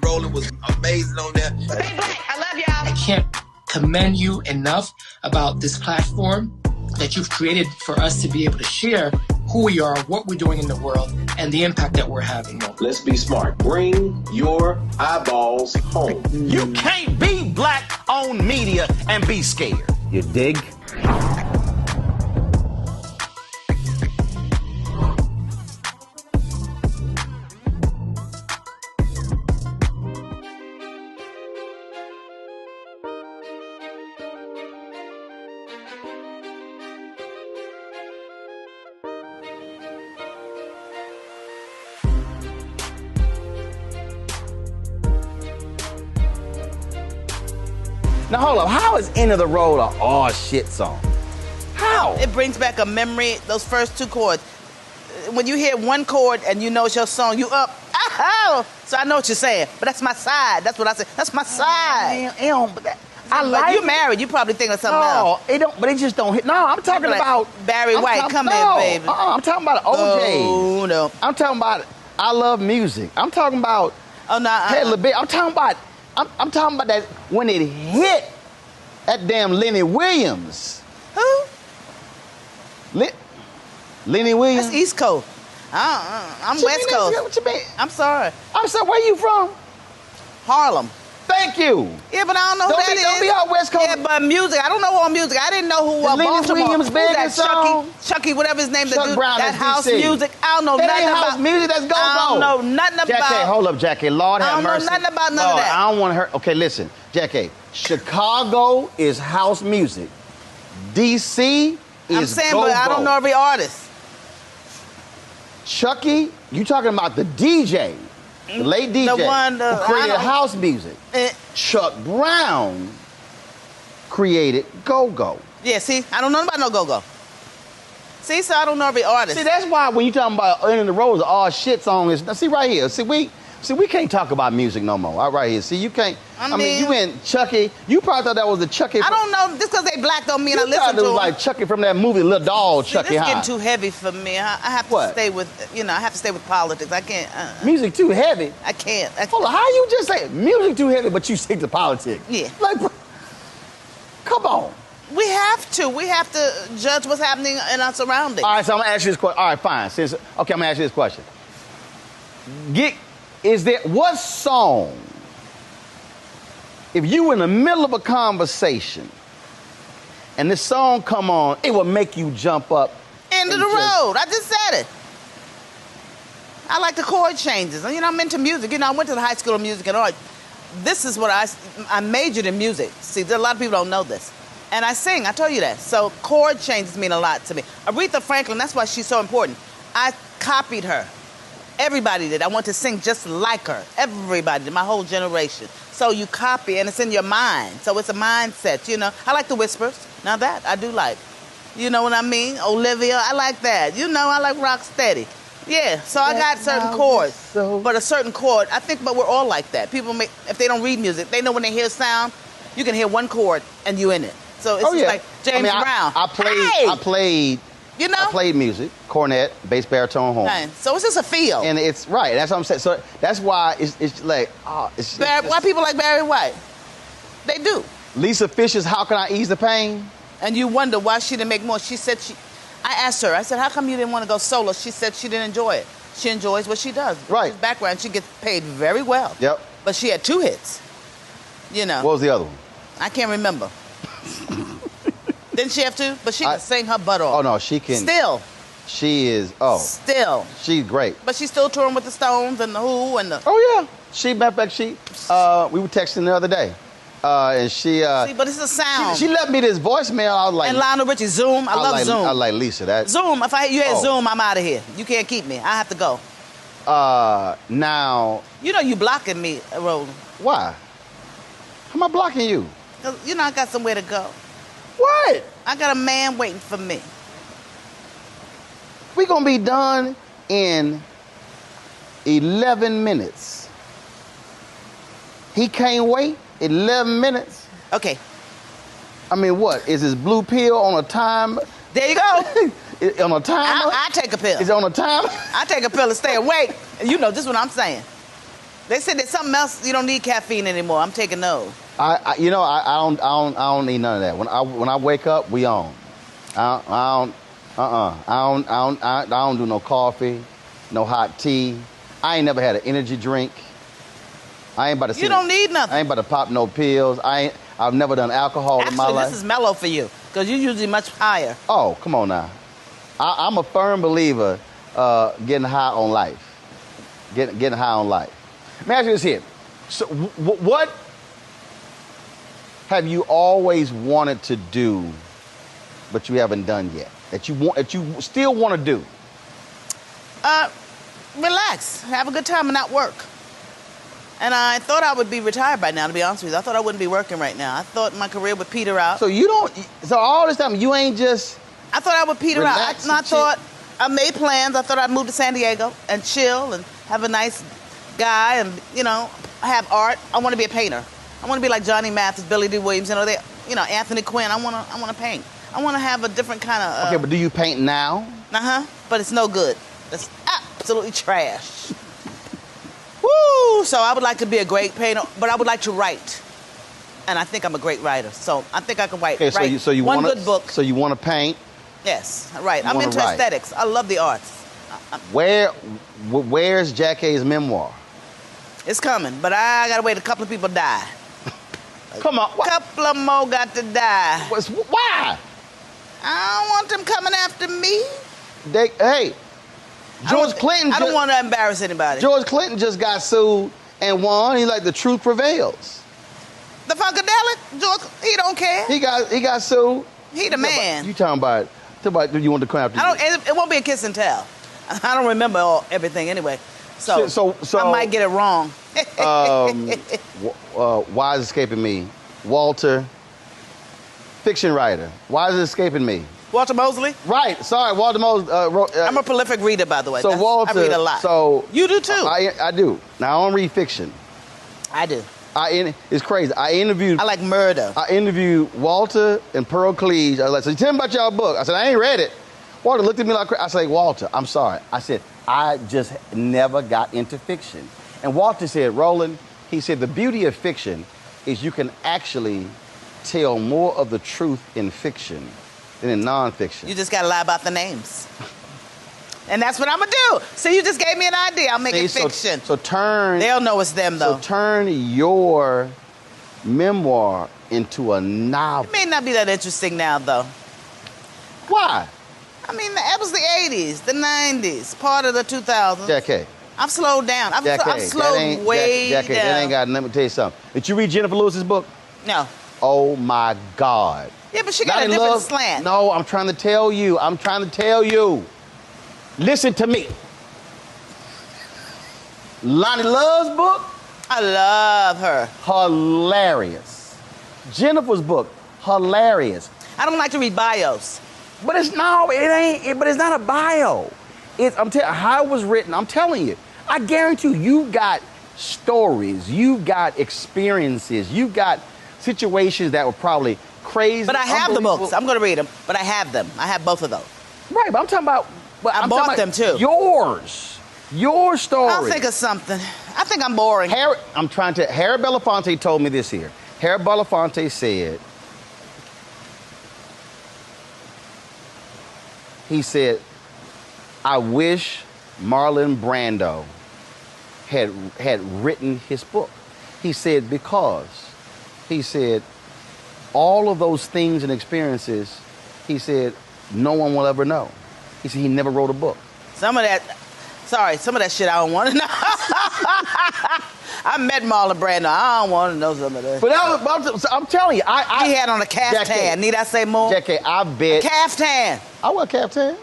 Roland was amazing on that. Hey, Black, I love y'all. I can't commend you enough about this platform that you've created for us to be able to share who we are, what we're doing in the world, and the impact that we're having. Let's be smart. Bring your eyeballs home. You can't be Black-owned media and be scared. You dig? Now hold up, how is End of the Road a "oh shit" song? How? It brings back a memory, those first two chords. When you hear one chord and you know it's your song, you up, ah, so I know what you're saying. But that's my side, that's what I say. That's my side. But I like you married. You probably think of something else. No, it don't. But it just don't hit. No, I'm talking about Barry White. Come here, baby. I'm talking about OJ. Oh no. I'm talking about I Love Music. I'm talking about. Oh no. Hey, little bit. I'm talking about. I'm talking about that when it hit. That damn Lenny Williams. Who? Lenny Williams. That's East Coast. I'm West Coast. What you mean? I'm sorry. Where you from? Harlem. Thank you. Yeah, but I don't know who that is. Don't be all West Coast. Yeah, but music. I don't know all music. I didn't know who Lenny Baltimore. Williams, that Chucky, whatever his name. Chuck Brown, that house DC. music. I don't know that nothing ain't about. House music. That's go-go. I don't know nothing about. Jackée, hold up, Jackée. Lord have mercy. I don't know nothing about none of that. I don't want to hurt. Okay, listen, Jackée. Chicago is house music. DC is I'm saying, go-go. but I don't know every artist. Chucky, you talking about the DJ, the late DJ who created house music. Chuck Brown created go-go. Yeah, see, I don't know about no go-go. See, so I don't know every artist. See, that's why when you talking about End of the Road, the all shit song is. Now, see right here. See, we can't talk about music no more. All right here. See, you can't. I mean, you went Chucky. You probably thought that was the Chucky. I don't know. Just because they black don't mean I listen to them. You thought it was like Chucky from that movie, Little Doll, Chucky This High. getting too heavy for me. I have to stay with, I have to stay with politics. I can't. Music too heavy? I can't. Hold on, how you just say music too heavy, but you stick to politics? Yeah. Like, come on. We have to. We have to judge what's happening in our surroundings. All right, so I'm gonna ask you this question. All right, fine. I'm gonna ask you this question. What song, if you were in the middle of a conversation and this song come on, it will make you jump up? End of the road. I just said it. I like the chord changes. I'm into music. I went to the High School of Music and Art. This is what I majored in music. See, a lot of people don't know this. And I sing, I told you that. So chord changes mean a lot to me. Aretha Franklin, that's why she's so important. I copied her. Everybody did. I want to sing just like her. Everybody did, my whole generation. So you copy, and it's in your mind. So it's a mindset, I like the whispers. Now that I do like. You know what I mean? Olivia, I like that. I like rock steady. Yeah, so I got certain chords. But a certain chord, but we're all like that. People, if they don't read music, they know when they hear sound, you can hear one chord, and you in it. So it's just like James Brown. I played music, cornet, bass, baritone, horn. Right. So it's just a feel. And it's right. That's what I'm saying. So that's why it's like, why people like Barry White? They do. Lisa Fisher's "How Can I Ease the Pain?" And you wonder why she didn't make more. She said I asked her. I said, how come you didn't want to go solo? She said she didn't enjoy it. She enjoys what she does. Right. She's background. She gets paid very well. Yep. But she had 2 hits. What was the other one? I can't remember. Didn't she have 2? But she can sing her butt off. Oh, no, she can. Still. She is, Still. She's great. But she's still touring with the Stones and the Who and the... Oh, yeah. Matter of fact, we were texting the other day. And she... See, but it's a sound. She left me this voicemail. I was like... And Lionel Richie, Zoom. I love Zoom. I like Lisa. Zoom. If you had Zoom, I'm out of here. You can't keep me. I have to go. Now... You blocking me, Roland. Why? How am I blocking you? Because, I got somewhere to go. What? I got a man waiting for me. We're going to be done in 11 minutes. He can't wait 11 minutes? Okay. I mean, what? Is this blue pill on a time? There you go. On a timer? I take a pill. Is it on a timer? I take a pill to stay awake. This is what I'm saying. They said there's something else. You don't need caffeine anymore. I'm taking those. I don't need none of that. When I wake up, we on. I don't do no coffee, no hot tea. I ain't never had an energy drink. I ain't about to. You don't need nothing. I ain't about to pop no pills. I've never done alcohol in my life. This is mellow for you because you're usually much higher. Oh, come on now. I'm a firm believer getting high on life. Getting high on life. Let me ask you this here. So, what have you always wanted to do, but you haven't done yet? That you still want to do? Relax, have a good time, and not work. And I thought I would be retired by now, to be honest with you. I thought I wouldn't be working right now. I thought my career would peter out. So all this time you ain't just. I thought I would peter out. I made plans. I thought I'd move to San Diego and chill and have a nice guy and have art. I want to be a painter. I want to be like Johnny Mathis, Billy D. Williams, Anthony Quinn. I want to paint. I want to have a different kind of... Okay, but do you paint now? Uh-huh, but it's no good. It's absolutely trash. Woo! So I would like to be a great painter, but I would like to write. And I think I'm a great writer, so I think I can write, Okay, so you one wanna, good book. So you want to paint? Yes, right. I'm wanna into write. aesthetics. I love the arts. Where's Jackée's memoir? It's coming, but I gotta wait. A couple of people die. Come on. A couple of more got to die. Why? I don't want them coming after me. George Clinton. I don't want to embarrass anybody. George Clinton just got sued and won. He's like, the truth prevails. The Funkadelic, George, he don't care. He got sued. He the man. You talking about you want to come after you? It won't be a kiss and tell. I don't remember everything anyway. So I might get it wrong. Why is it escaping me? Walter, fiction writer. Why is it escaping me? Walter Mosley? Right. Sorry, Walter Mosley. I'm a prolific reader, by the way. So Walter, I read a lot. So you do too. I do. Now I don't read fiction. I do. It's crazy. I like murder. I interviewed Walter and Pearl Cleage. I was like, so tell me about y'all book. I said, I ain't read it. Walter looked at me like crazy. I said, Walter, I'm sorry. I said, I just never got into fiction. And Walter said, Roland, he said, the beauty of fiction is you can actually tell more of the truth in fiction than in nonfiction. You just got to lie about the names. And that's what I'm going to do. So you just gave me an idea. I'll make it fiction. So turn... They'll know it's them, though. So turn your memoir into a novel. It may not be that interesting now, though. Why? I mean, that was the 80s, the 90s, part of the 2000s. Jackie. I've slowed down. I've slowed way down. Jackie, that ain't got nothing. Let me tell you something. Did you read Jennifer Lewis's book? No. Oh, my God. Yeah, but she got a different slant. No, I'm trying to tell you. Listen to me. Lonnie Love's book. I love her. Hilarious. Jennifer's book. Hilarious. I don't like to read bios. But it ain't. But it's not a bio. How it was written. I'm telling you. I guarantee you've got stories. You've got experiences. You've got situations that were probably crazy. But I have the books. I'm going to read them. But I have them. I have both of those. Right, but I'm talking about... I bought them, too. Yours. Your story. I'll think of something. I think I'm boring. Harry Belafonte told me this here. Harry Belafonte said... He said, I wish Marlon Brando had written his book. He said, because, he said, all of those things and experiences, he said, no one will ever know. He said he never wrote a book. Some of that shit I don't want to know. I met Marlon Brando. I don't want to know some of that. But I'm telling you, he had on a caftan. Need I say more? Jackie, I bet. A caftan. I wear caftans.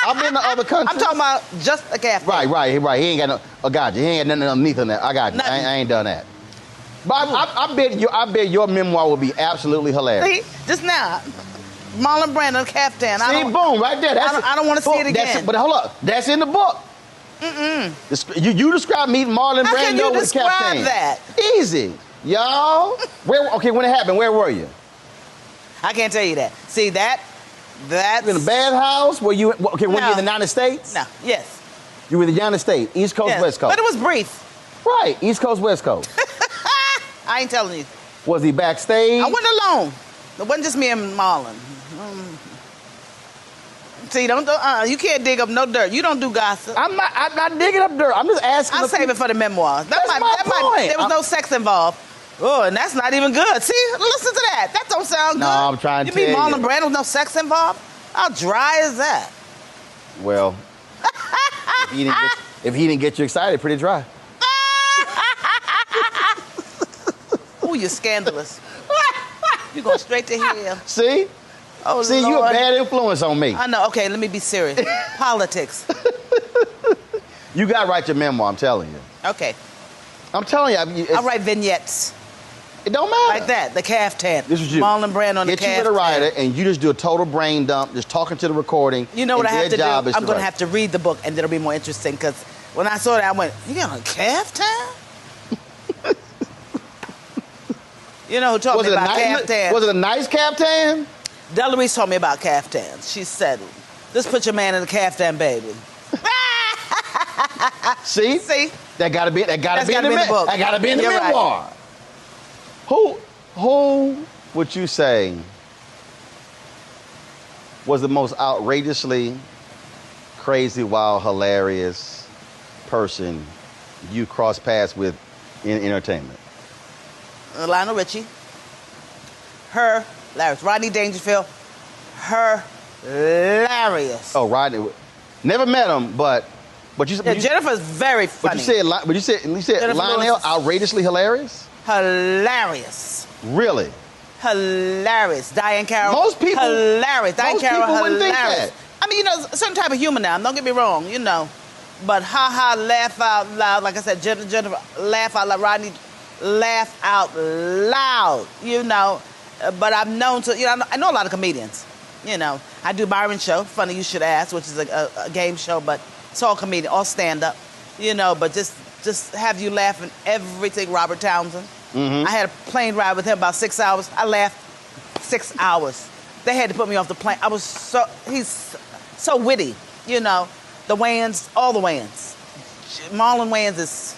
I've been to other countries. I'm talking about just a caftan. Right. He ain't got no. I got you. He ain't got nothing underneath on that. I got you. I ain't done that. But I bet your memoir will be absolutely hilarious. See, just now, Marlon Brando caftan. See, boom, right there. I don't want to see it again. But hold up, that's in the book. You describe meeting Marlon Brando with a caftan. How can you describe that? Easy, y'all. When it happened, where were you? I can't tell you that. See that's in a bathhouse. Were you in the United States? No. Yes. You were in the United States, East Coast, yes. West Coast. But it was brief. Right, East Coast, West Coast. I ain't telling you. Was he backstage? I went alone. It wasn't just me and Marlon. See, you can't dig up no dirt. You don't do gossip. I'm not digging up dirt. I'm just asking. I'll save it for the memoirs. That's my point. There was no sex involved. Oh, and that's not even good. See, listen to that. That don't sound good. No, I'm trying to tell you. You mean Marlon Brando with no sex involved? How dry is that? Well, if he didn't get you excited, pretty dry. Ooh, you're scandalous. You're going straight to hell. See? Oh, see, Lord. You're a bad influence on me. I know. Okay, let me be serious. Politics. You got to write your memoir, I'm telling you. Okay. I'm telling you. I'll write vignettes. It don't matter. Like that, the caftan. This is you. Marlon Brando on the caftan. Get you with a writer, and you just do a total brain dump, just talking to the recording. You know what I have to do? I'm going to write. have to read the book, and it'll be more interesting, because when I saw that, I went, you got a caftan? You know who told me about caftans? Was it a nice caftan? Delarese told me about caftans. She said, just put your man in a caftan, baby. See? That gotta be in the book. That gotta be in the memoir. Right. Who would you say was the most outrageously crazy, wild, hilarious person you crossed paths with in entertainment? Lionel Richie. Hilarious. Rodney Dangerfield. Hilarious. Oh, Rodney. Never met him, but Jennifer's very funny. But you said Lionel outrageously hilarious? Hilarious. Really? Hilarious. Diane Carroll. Most people. Hilarious. Diane Carroll. People wouldn't think Hilarious. that. I mean, a certain type of humor now. Don't get me wrong, But laugh out loud. Like I said, Jennifer, laugh out loud. Rodney, laugh out loud, But I've known I know a lot of comedians, I do Byron's show, Funny You Should Ask, which is a game show, but it's all comedian, all stand-up, but just have you laughing everything. Robert Townsend. Mm-hmm. I had a plane ride with him about 6 hours. I laughed 6 hours. They had to put me off the plane. He's so witty, The Wayans, all the Wayans. Marlon Wayans is...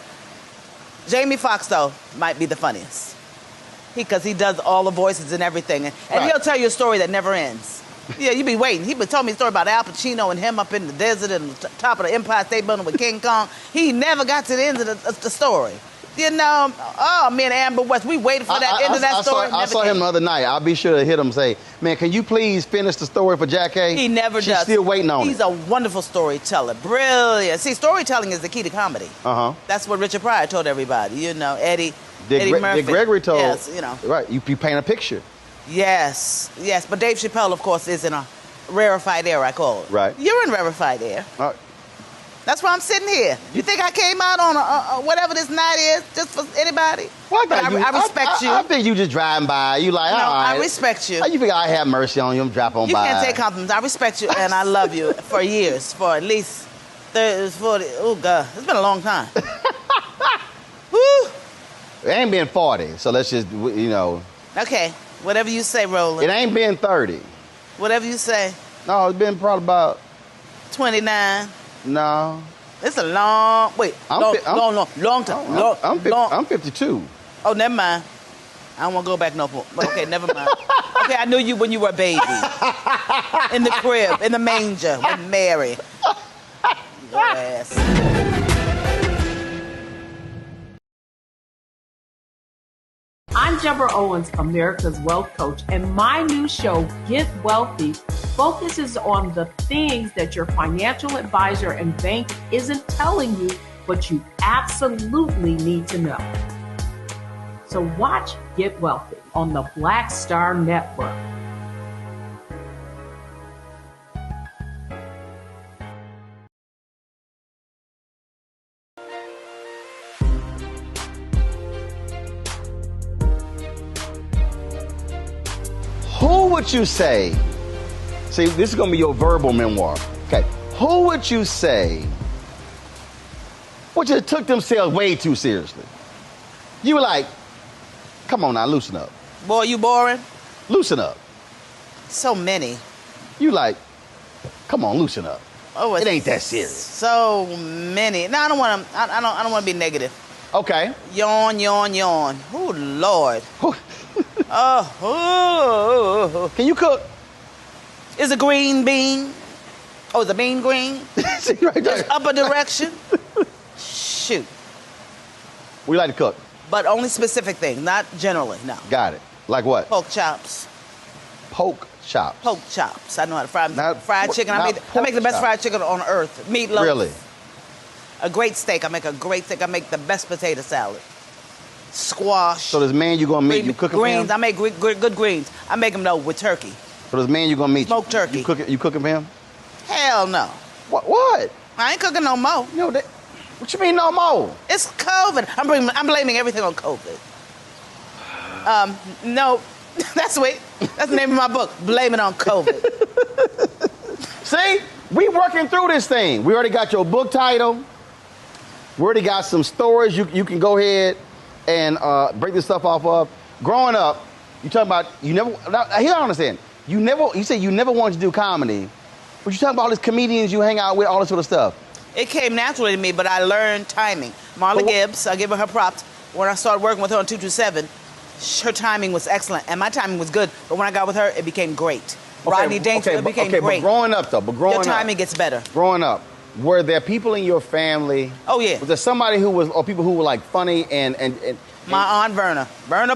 Jamie Foxx, though, might be the funniest. Because he does all the voices and everything. And he'll tell you a story that never ends. Yeah, you be waiting. He told me a story about Al Pacino and him up in the desert and the top of the Empire State Building with King Kong. He never got to the end of the story. Me and Amber West, we waited for that end of that story. I saw him the other night. I'll be sure to hit him and say, man, can you please finish the story for Jackée? He never does. She's still waiting on it. He's a wonderful storyteller. Brilliant. See, storytelling is the key to comedy. Uh-huh. That's what Richard Pryor told everybody. Eddie Murphy. Dick Gregory told. Yes, Right, you paint a picture. Yes. But Dave Chappelle, of course, is in a rarefied air, I call it. Right. You're in rarefied air. That's why I'm sitting here. You think I came out on whatever this night is just for anybody? Well, I respect you. I think you just driving by. You like, all right. I respect you. You think I have mercy on you? I'm drop on by. You can't take compliments. I respect you and I love you for years, for at least 30, 40. Oh, God. It's been a long time. Woo! It ain't been 40, so let's just, Okay. Whatever you say, Roland. It ain't been 30. Whatever you say. No, it's been probably about... 29. No. It's a long... Wait. Long time. I'm 52. Oh, never mind. I don't want to go back no more. Okay, never mind. Okay, I knew you when you were a baby. In the crib, in the manger with Mary. Your ass. I'm Jabber Owens, America's Wealth Coach, and my new show, Get Wealthy, focuses on the things that your financial advisor and bank isn't telling you, but you absolutely need to know. So watch Get Wealthy on the Black Star Network. Who would you say, see, this is going to be your verbal memoir. Okay. Who would you say, just took themselves way too seriously? You were like, come on now, loosen up. Boy, you boring? Loosen up. So many. You like, come on, loosen up. Oh, it ain't that serious. So many. No, I don't want to. I don't want to be negative. Okay. Yawn. Oh Lord. Can you cook? Is a green bean? Oh, is a bean green? See, right there. Just upper direction? Shoot. We like to cook. But only specific things, not generally, no. Got it. Like what? Pork chops. Pork chops. Pork chops. I know how to fry fried chicken. I make the best fried chicken on earth. Meatloaf. Really? A great steak. I make a great steak. I make the best potato salad. Squash. So this man you're going to meet, you cooking greens. for him? I make good greens. I make them, though, with turkey. So this man you're going to meet, smoked turkey. You cooking for him? Hell no. What? I ain't cooking no more. What you mean no more? It's COVID. I'm blaming everything on COVID. No, that's the name of my book. Blame it on COVID. See, we working through this thing. We already got your book title. We already got some stories you can go ahead and break this stuff off of. growing up, you talking about you never. Here I understand. You said you never wanted to do comedy, but you talking about all these comedians you hang out with, all this sort of stuff. It came naturally to me, but I learned timing. Marla Gibbs, I give her props. When I started working with her on 227, her timing was excellent, and my timing was good. But when I got with her, it became great. Rodney Dangerfield became great. But growing up, though, your timing gets better. Growing up, were there people in your family? Oh, yeah. Was there somebody who was, or people who were like funny and my Aunt Verna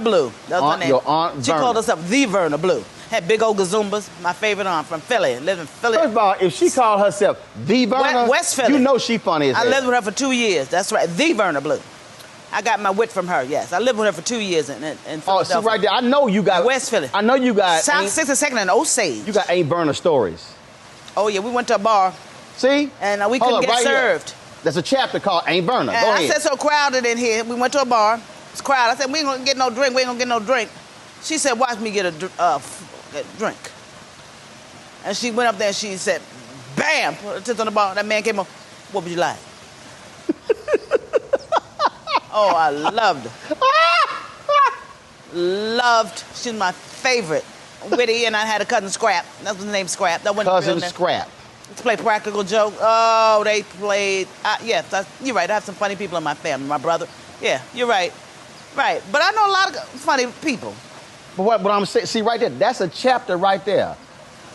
Blue. That was her name. Your Aunt She Verna. called us up the Verna Blue. Had big old gazumbas. My favorite aunt from Philly. Lived in Philly. First of all, if she called herself the Verna, West Philly. you know she funny as hell. I lived with her for 2 years. That's right. The Verna Blue. I got my wit from her, yes. I lived with her for 2 years in Philadelphia. Oh, see right there. I know you got... West Philly. I know you got... South 6th and 2nd and Osage. You got Aunt Verna stories. Oh, yeah. We went to a bar. See? And we couldn't get served. Here. There's a chapter called Aunt Verna. And Go ahead. I said, so crowded in here. We went to a bar. It's crowded. I said, we ain't going to get no drink. We ain't going to get no drink. She said, watch me get a drink. And she went up there and she said, bam, put her tits on the bar. That man came up, what would you like? Oh, I loved her. Loved. She's my favorite. Witty, and I had a cousin Scrap. That was the name Scrap. That wasn't Cousin real name. Scrap. Let's play practical joke. Oh, they played. Yes, you're right. I have some funny people in my family. My brother. Yeah, you're right. Right. But I know a lot of funny people. But what I'm saying, see right there, that's a chapter right there.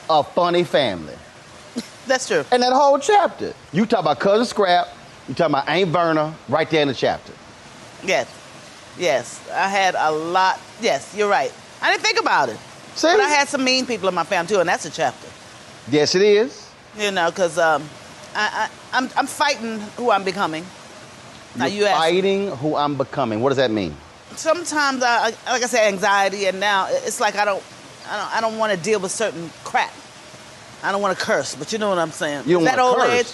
A funny family. That's true. And that whole chapter. You talk about Cousin Scrap, you talk about Aunt Verna, right there in the chapter. Yes. Yes. I had a lot. Yes, you're right. I didn't think about it. See? But I had some mean people in my family, too, and that's a chapter. Yes, it is. You know, because I'm fighting who I'm becoming. Now, You're fighting who I'm becoming. What does that mean? Sometimes, like I said, anxiety, and now it's like I don't want to deal with certain crap. I don't want to curse, but you know what I'm saying. You don't want to old curse? Age?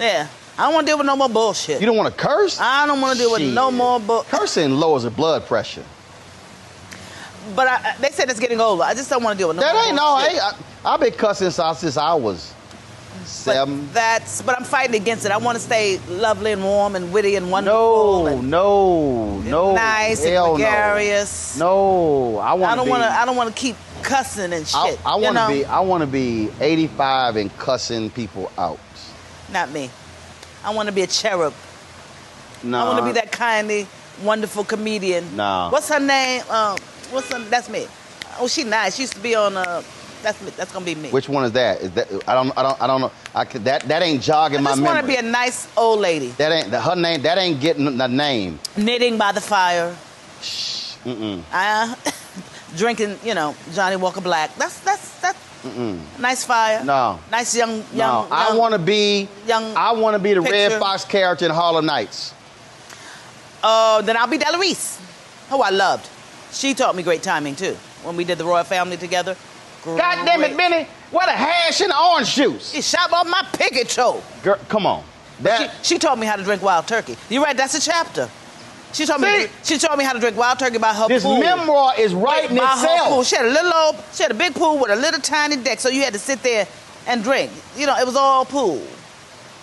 Yeah. I don't want to deal with no more bullshit. You don't want to curse? I don't want to deal with no more bullshit. Cursing lowers the blood pressure. But they said it's getting older. I just don't want to deal with no more bullshit. I've been cussing since I was 7. But I'm fighting against it. I want to stay lovely and warm and witty and wonderful. No. Nice and gregarious. No, I don't want to keep cussing and shit. I want to be 85 and cussing people out. Not me. I want to be a cherub. No. I want to be that kindly, wonderful comedian. No. What's her name? That's me. Oh, she nice. She used to be on. That's me. That's gonna be me. Which one is that? Is that I don't know. That ain't jogging my memory. I just want to be a nice old lady. That ain't her name. That ain't getting the name. Knitting by the fire. Shh. Drinking, Johnny Walker Black. That's nice fire. No. Nice young. I want to be the Red Fox character in Harlem Nights. Then I'll be Della Reese, who I loved. She taught me great timing too. When we did the Royal Family together. God damn it, Benny! What a hash and orange juice! She shot off my picket toe. Girl, come on. She taught me how to drink wild turkey. You're right. That's a chapter. She taught me how to drink wild turkey by her pool. This memoir is writing itself. She had a big pool with a little tiny deck, so you had to sit there and drink. It was all pool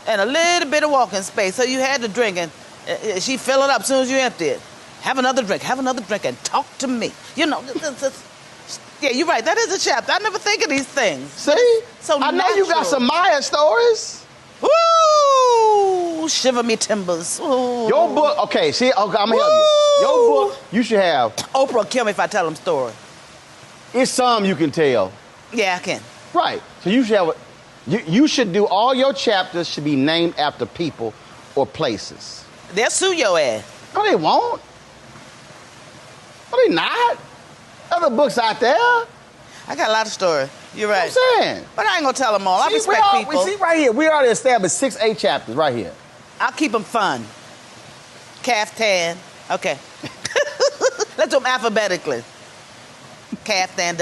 and a little bit of walking space, so you had to drink, and she fill it up as soon as you empty it. Have another drink, and talk to me. Yeah, you're right. That is a chapter. I never think of these things. See? So I know you got some Maya stories. Ooh, shiver me timbers. Ooh. Your book, okay, see, I'm going to help you. Your book, you should have. Oprah will kill me if I tell them story. It's some you can tell. Yeah, I can. Right. So you should have, you should do, all your chapters should be named after people or places. They'll sue your ass. No, they won't. No, they not. Other books out there. I got a lot of stories. You're right. You know what I'm saying? But I ain't gonna tell them all. I respect people. See right here, we already established 6 8 chapters right here. I'll keep them fun. Caftan. Okay. Let's do them alphabetically. Caftan,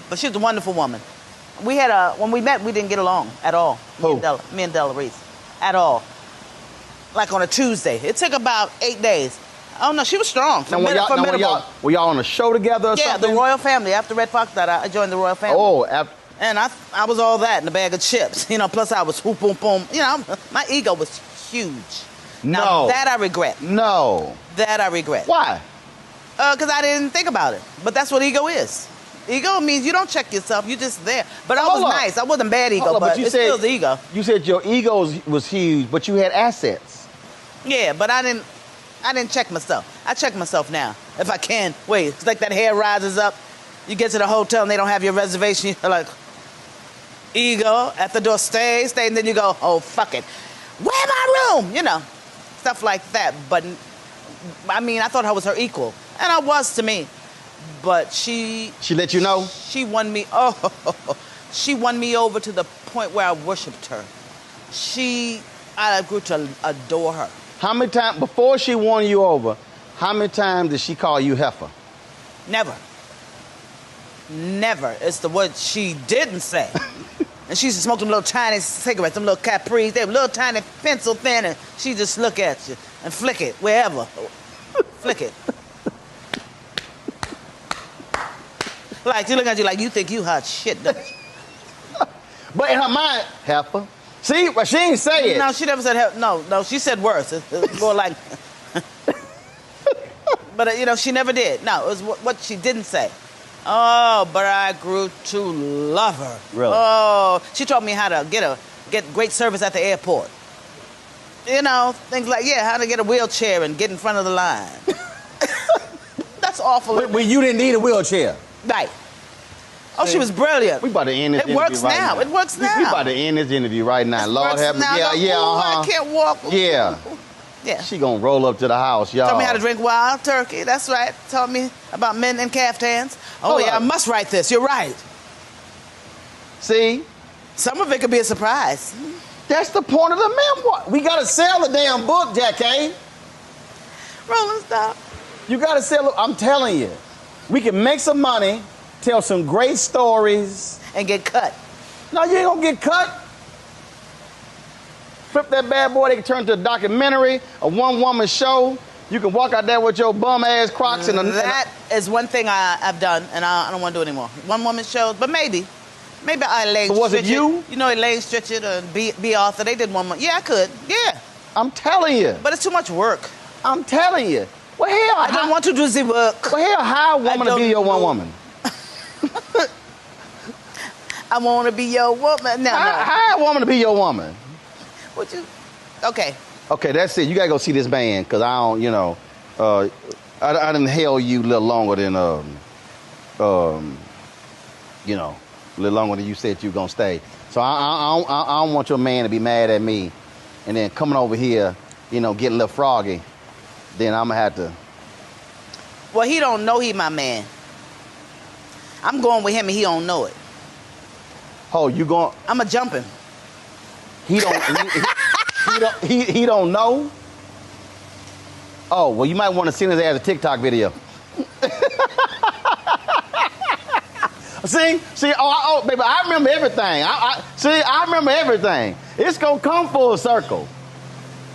but she's a wonderful woman. We had when we met, we didn't get along at all. Who? Me and Della Reese. At all. Like on a Tuesday. It took about 8 days. Oh, no, she was strong. Formidable. Were y'all on a show together or something? Yeah, the Royal Family. After Red Fox died, I joined the Royal Family. Oh, and I was all that in a bag of chips. Plus I was whoop, boom, boom. My ego was huge. No. Now, that I regret. No. That I regret. Why? Because I didn't think about it. But that's what ego is. Ego means you don't check yourself. You're just there. But I was nice. I wasn't bad ego, but it's still the ego. You said your ego was huge, but you had assets. Yeah, but I didn't check myself. I check myself now, if I can. Wait, it's like that hair rises up. You get to the hotel and they don't have your reservation. You're like, ego, at the door, stay, and then you go, oh, fuck it. Where my room? You know, stuff like that. But, I mean, I thought I was her equal. And I was to me. But she let you know? She won me, she won me over to the point where I worshipped her. I grew to adore her. How many times, before she won you over, how many times did she call you heifer? Never. Never. It's the word she didn't say. And she used to smoke them little tiny cigarettes, them little Capris. They were little tiny pencil thin, and she just look at you and flick it wherever. Flick it. Like, she look at you like you think you hot shit, don't you? But in her mind, heifer. See, but she didn't say it. No, she never said heifer. No, she said worse. It's more like... But, you know, she never did. No, it was what she didn't say. Oh, but I grew to love her. Really? Oh, she taught me how to get great service at the airport. You know, things like, how to get a wheelchair and get in front of the line. That's awful. But you didn't need a wheelchair. Right. Oh, she was brilliant. We about to end this interview right now. It works now. We about to end this interview right now. Lord have me. I can't walk. Yeah. Yeah. She gonna roll up to the house, y'all. Taught me how to drink wild turkey. That's right. Taught me about men and caftans. Oh, yeah, I must write this. You're right. See? Some of it could be a surprise. That's the point of the memoir. We gotta sell the damn book, Jackée. Rolling Stop. You gotta sell it. I'm telling you. We can make some money, tell some great stories. And get cut. No, you ain't gonna get cut. Flip that bad boy, they can turn to a documentary, a one-woman show. You can walk out there with your bum-ass Crocs and That is one thing I've done, and I don't want to do it anymore. One-woman shows, but maybe Elaine so was it you? You know Elaine Stritchett and B. Arthur, they did one. Yeah, I could. Yeah. I'm telling you. But it's too much work. I'm telling you. Well, hell, I don't want to do the work. Well, hell, hire a woman to be your one woman. I want to be your woman. No. Hire a woman to be your woman. Would you? Okay. Okay, that's it. You gotta go see this band, cause I don't, you know, I didn't hail you a little longer than, you know, a little longer than you said you were gonna stay. So I don't want your man to be mad at me, and then coming over here, you know, get a little froggy. Then I'm gonna have to. Well, he don't know he my man. I'm going with him and he don't know it. Oh, you going? I'ma jump him. He don't. he don't know. Oh well, you might want to send his ass a TikTok video. See. Oh, baby, I remember everything. I remember everything. It's gonna come full circle.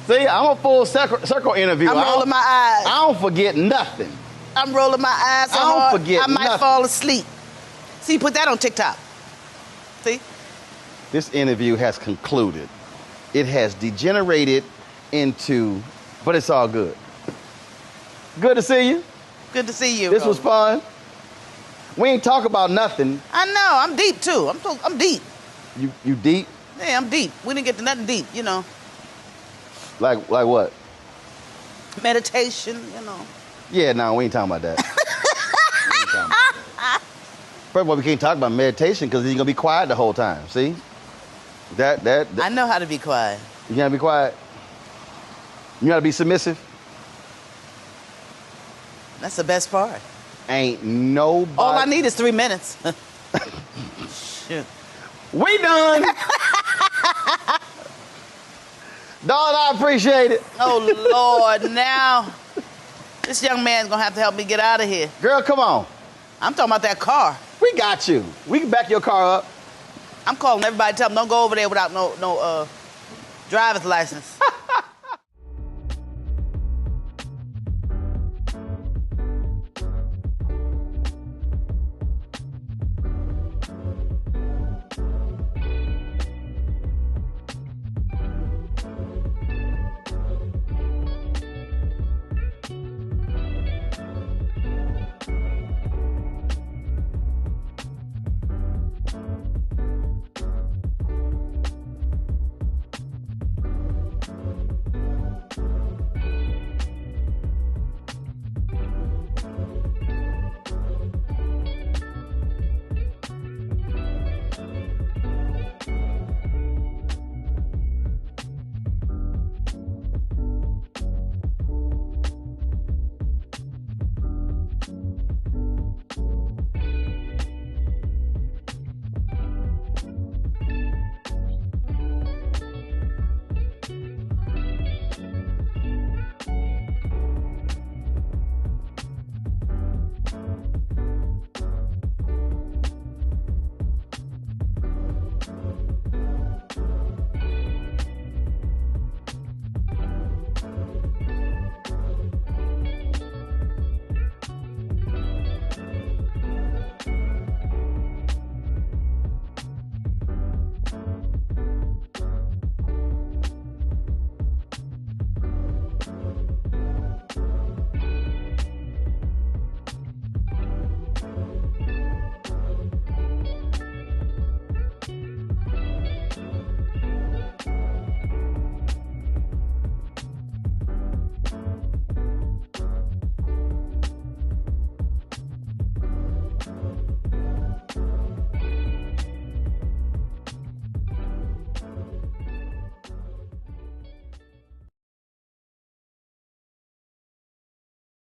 See, I'm a full circle interviewer. I'm rolling my eyes. I don't forget nothing. I'm rolling my eyes so I don't forget I might fall asleep. See, put that on TikTok. See? This interview has concluded. It has degenerated into, but it's all good. Good to see you. Good to see you. This was fun. We ain't talk about nothing. I know. I'm deep, too. I'm deep. You deep? Yeah, I'm deep. We didn't get to nothing deep, you know. Like what? Meditation, you know. Yeah, no, we ain't talking about that. First of all, we can't talk about meditation because you're gonna be quiet the whole time. See? That. I know how to be quiet. You gotta be quiet. You gotta be submissive. That's the best part. Ain't nobody. All I need is 3 minutes. Shit. We done. Dog, I appreciate it. Oh, Lord, now this young man's gonna have to help me get out of here. Girl, come on. I'm talking about that car. We got you. We can back your car up. I'm calling everybody, tell them don't go over there without no driver's license.